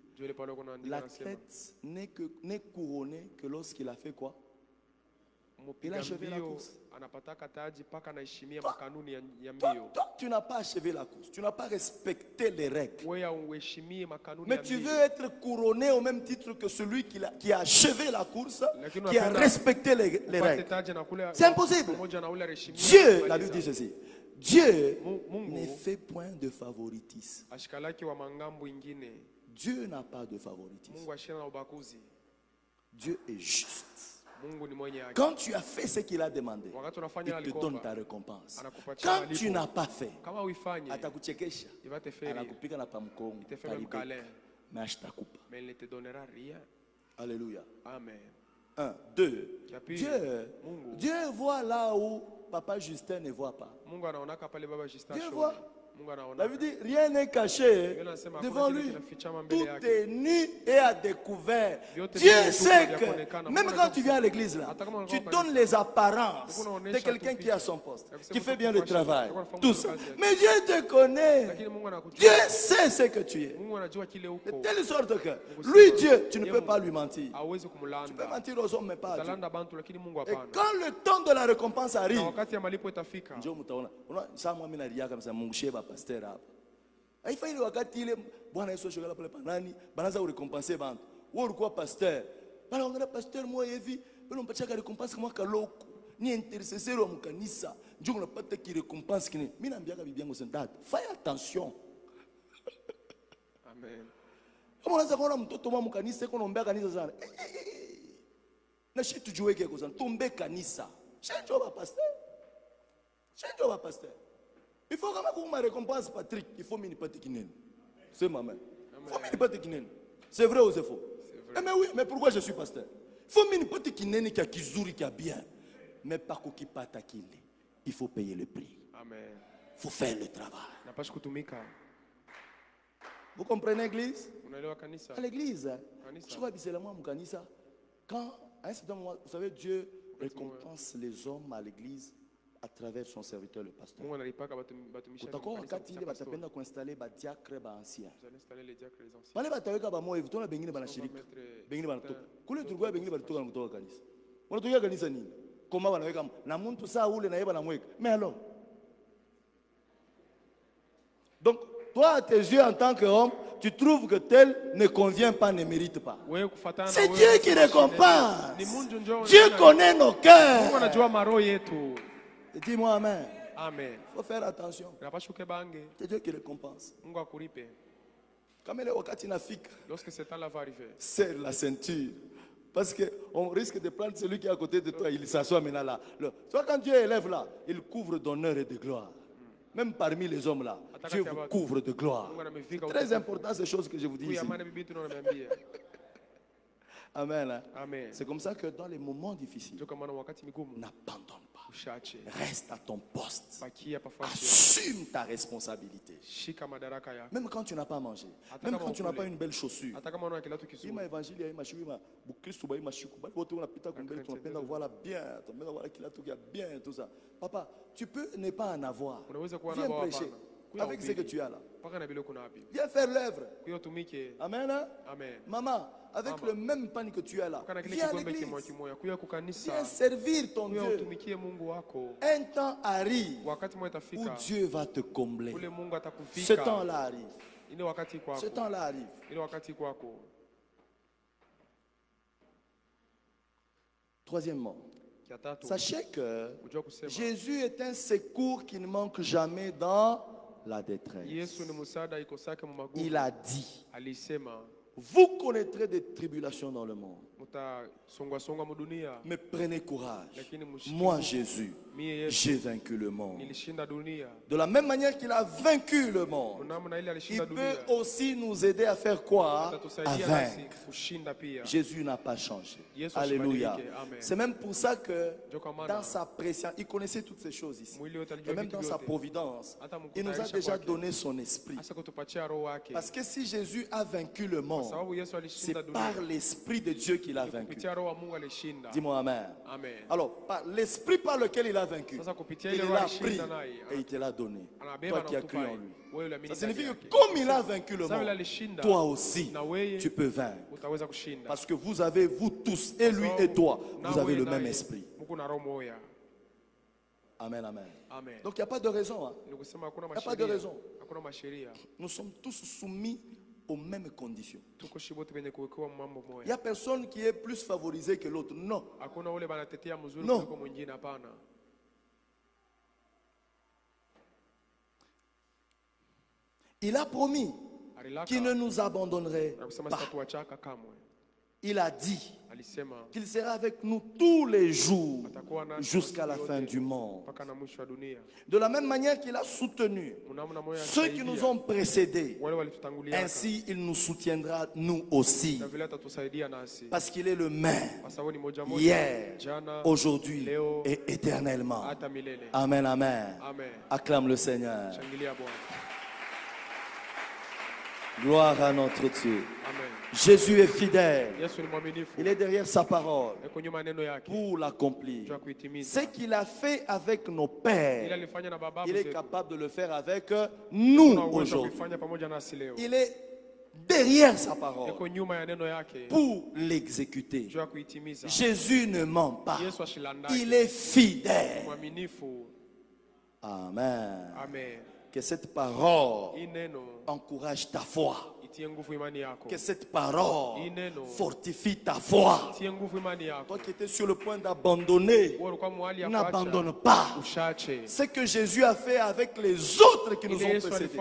l'athlète n'est couronné que lorsqu'il a fait quoi? Il a achevé la course. Toi, tu n'as pas achevé la course, tu n'as pas respecté les règles. Mais tu veux être couronné au même titre que celui qui a achevé la course, qui a respecté les règles. C'est impossible. Dieu, la Bible dit ceci, Dieu ne fait point de favoritisme. Dieu n'a pas de favoritisme. Dieu est juste. Quand tu as fait ce qu'il a demandé, il te donne ta récompense. Quand tu n'as pas fait, il va te faire mais il ne te donnera rien. Alléluia. Amen. 1, 2. Dieu voit là où Papa Justin ne voit pas. Dieu voit. La Bible dit, rien n'est caché devant lui. Tout est nu et à découvert. Dieu sait que, même quand tu viens à l'église là, tu donnes les apparences de quelqu'un qui a son poste, qui fait bien le travail, tout ça. Mais Dieu te connaît. Dieu sait ce que tu es. De telle sorte que, lui Dieu, tu ne peux pas lui mentir. Tu peux mentir aux hommes, mais pas à Dieu. Et quand le temps de la récompense arrive, pasteur hapa. Haifa ile wakati ile Bwana Yesu ashogala pale panani, banaanza kurekompense bantu. Wewe ulikuwa pasteur. Bana ongea pasteur moyo hivi, bana mpacha ka récompense kama kaloko. Ni intercesseur wa mkanisa. Njoo unapata ki récompense kini. Mimi naambiaka bibi yangu sendata. Fais attention. Amen. Kama unaanza kuona mtoto wa mkanisa yuko naombea kanisa sana. Na shi tujueke kwa sana. Tumbe kanisa. Shanjo ba pasteur. Shanjo ba pasteur. Il faut que je me récompense, Patrick. Il faut que je me kinène. C'est ma main. Il faut que je me kinène. C'est vrai ou c'est faux? Mais oui, mais pourquoi je suis pasteur? Il faut que je me kinène qui a kizuri, qui a bien. Mais pas qu'il pata qu'il est. Il faut payer le prix. Amen. Il faut faire le travail. Vous comprenez l'église? À l'église, je crois que c'est le moment quand, à un certain moment, vous savez, Dieu récompense les hommes à l'église à travers son serviteur le pasteur. Utakuwa wakati ile batapenda kuinstaller ba diacre ba ancien. Wale bataweka ba moyo vitona bengine banashiriki. Bengine banatoka. Kule tulikuwa bengine balitoka kutoka kanisa. Wanatoka kanisa nini? Koma wanaweka na mtu saa ule na yeye banamweka. Mais alors. Donc toi à tes yeux en tant qu'homme, tu trouves que tel ne convient pas, ne mérite pas. C'est Dieu qui récompense. Dieu connaît nos cœurs. Et dis-moi amen. Amen. Il faut faire attention. C'est Dieu qui récompense. Lorsque ce temps-là va arriver, serre la ceinture. Parce qu'on risque de prendre celui qui est à côté de toi, il s'assoit maintenant là. Toi, quand Dieu élève là, il couvre d'honneur et de gloire. Même parmi les hommes là, Dieu vous couvre de gloire. C'est très important ces choses que je vous dis ici. Amen. Hein? Amen. C'est comme ça que dans les moments difficiles, n'abandonne pas. Reste à ton poste. Assume ta responsabilité. Même quand tu n'as pas mangé. Même quand tu n'as pas une belle chaussure. Papa, tu peux ne pas en avoir. Viens prêcher. Avec ce que tu as là. Viens faire l'œuvre. Amen. Hein? Amen. Maman, avec le même pain que tu as là, viens à l'église. Viens servir ton Dieu. Un temps arrive où Dieu va te combler. Ce temps-là arrive. Ce temps-là arrive. Troisièmement, sachez que Jésus est un secours qui ne manque jamais dans la détresse. Il a dit, vous connaîtrez des tribulations dans le monde. Mais prenez courage. Moi, Jésus, j'ai vaincu le monde. De la même manière qu'il a vaincu le monde, il peut aussi nous aider à faire quoi? À vaincre. Jésus n'a pas changé. Alléluia. C'est même pour ça que dans sa préscience, il connaissait toutes ces choses ici. Et même dans sa providence, il nous a déjà donné son esprit. Parce que si Jésus a vaincu le monde, c'est par l'esprit de Dieu qu'il a vaincu. Dis-moi amen. Alors, par l'esprit par lequel il a vaincu, il l'a pris et il te l'a donné. Toi qui as cru en lui. Ça signifie que comme il a vaincu le monde, toi aussi, tu peux vaincre. Parce que vous avez, vous tous, et lui et toi, vous avez le même esprit. Amen, amen. Donc il n'y a pas de raison. Hein. Il n'y a pas de raison. Nous sommes tous soumis aux mêmes conditions. Il n'y a personne qui est plus favorisé que l'autre. Non. Non. Il a promis qu'il ne nous abandonnerait pas. Il a dit qu'il sera avec nous tous les jours jusqu'à la fin du monde. De la même manière qu'il a soutenu ceux qui nous ont précédés, ainsi il nous soutiendra nous aussi. Parce qu'il est le même hier, aujourd'hui et éternellement. Amen, amen. Acclame le Seigneur. Gloire à notre Dieu. Jésus est fidèle. Il est derrière sa parole pour l'accomplir. Ce qu'il a fait avec nos pères, il est capable de le faire avec nous aujourd'hui. Il est derrière sa parole pour l'exécuter. Jésus ne ment pas. Il est fidèle. Amen. Que cette parole encourage ta foi. Que cette parole fortifie ta foi. Toi qui étais sur le point d'abandonner, n'abandonne pas. Ce que Jésus a fait avec les autres qui nous ont précédés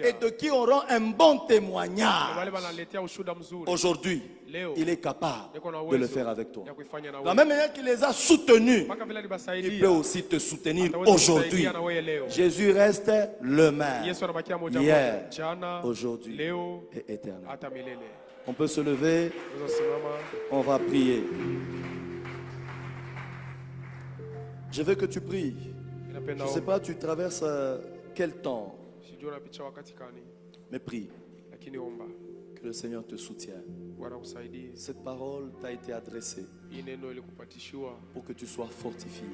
et de qui on rend un bon témoignage. Aujourd'hui, il est capable de le faire avec toi. De la même manière qu'il les a soutenus, il peut aussi te soutenir aujourd'hui. Jésus reste le même. Hier, aujourd'hui et éternel. On peut se lever. On va prier. Je veux que tu pries. Je ne sais pas, tu traverses quel temps. Mais prie. Que le Seigneur te soutienne. Cette parole t'a été adressée pour que tu sois fortifié.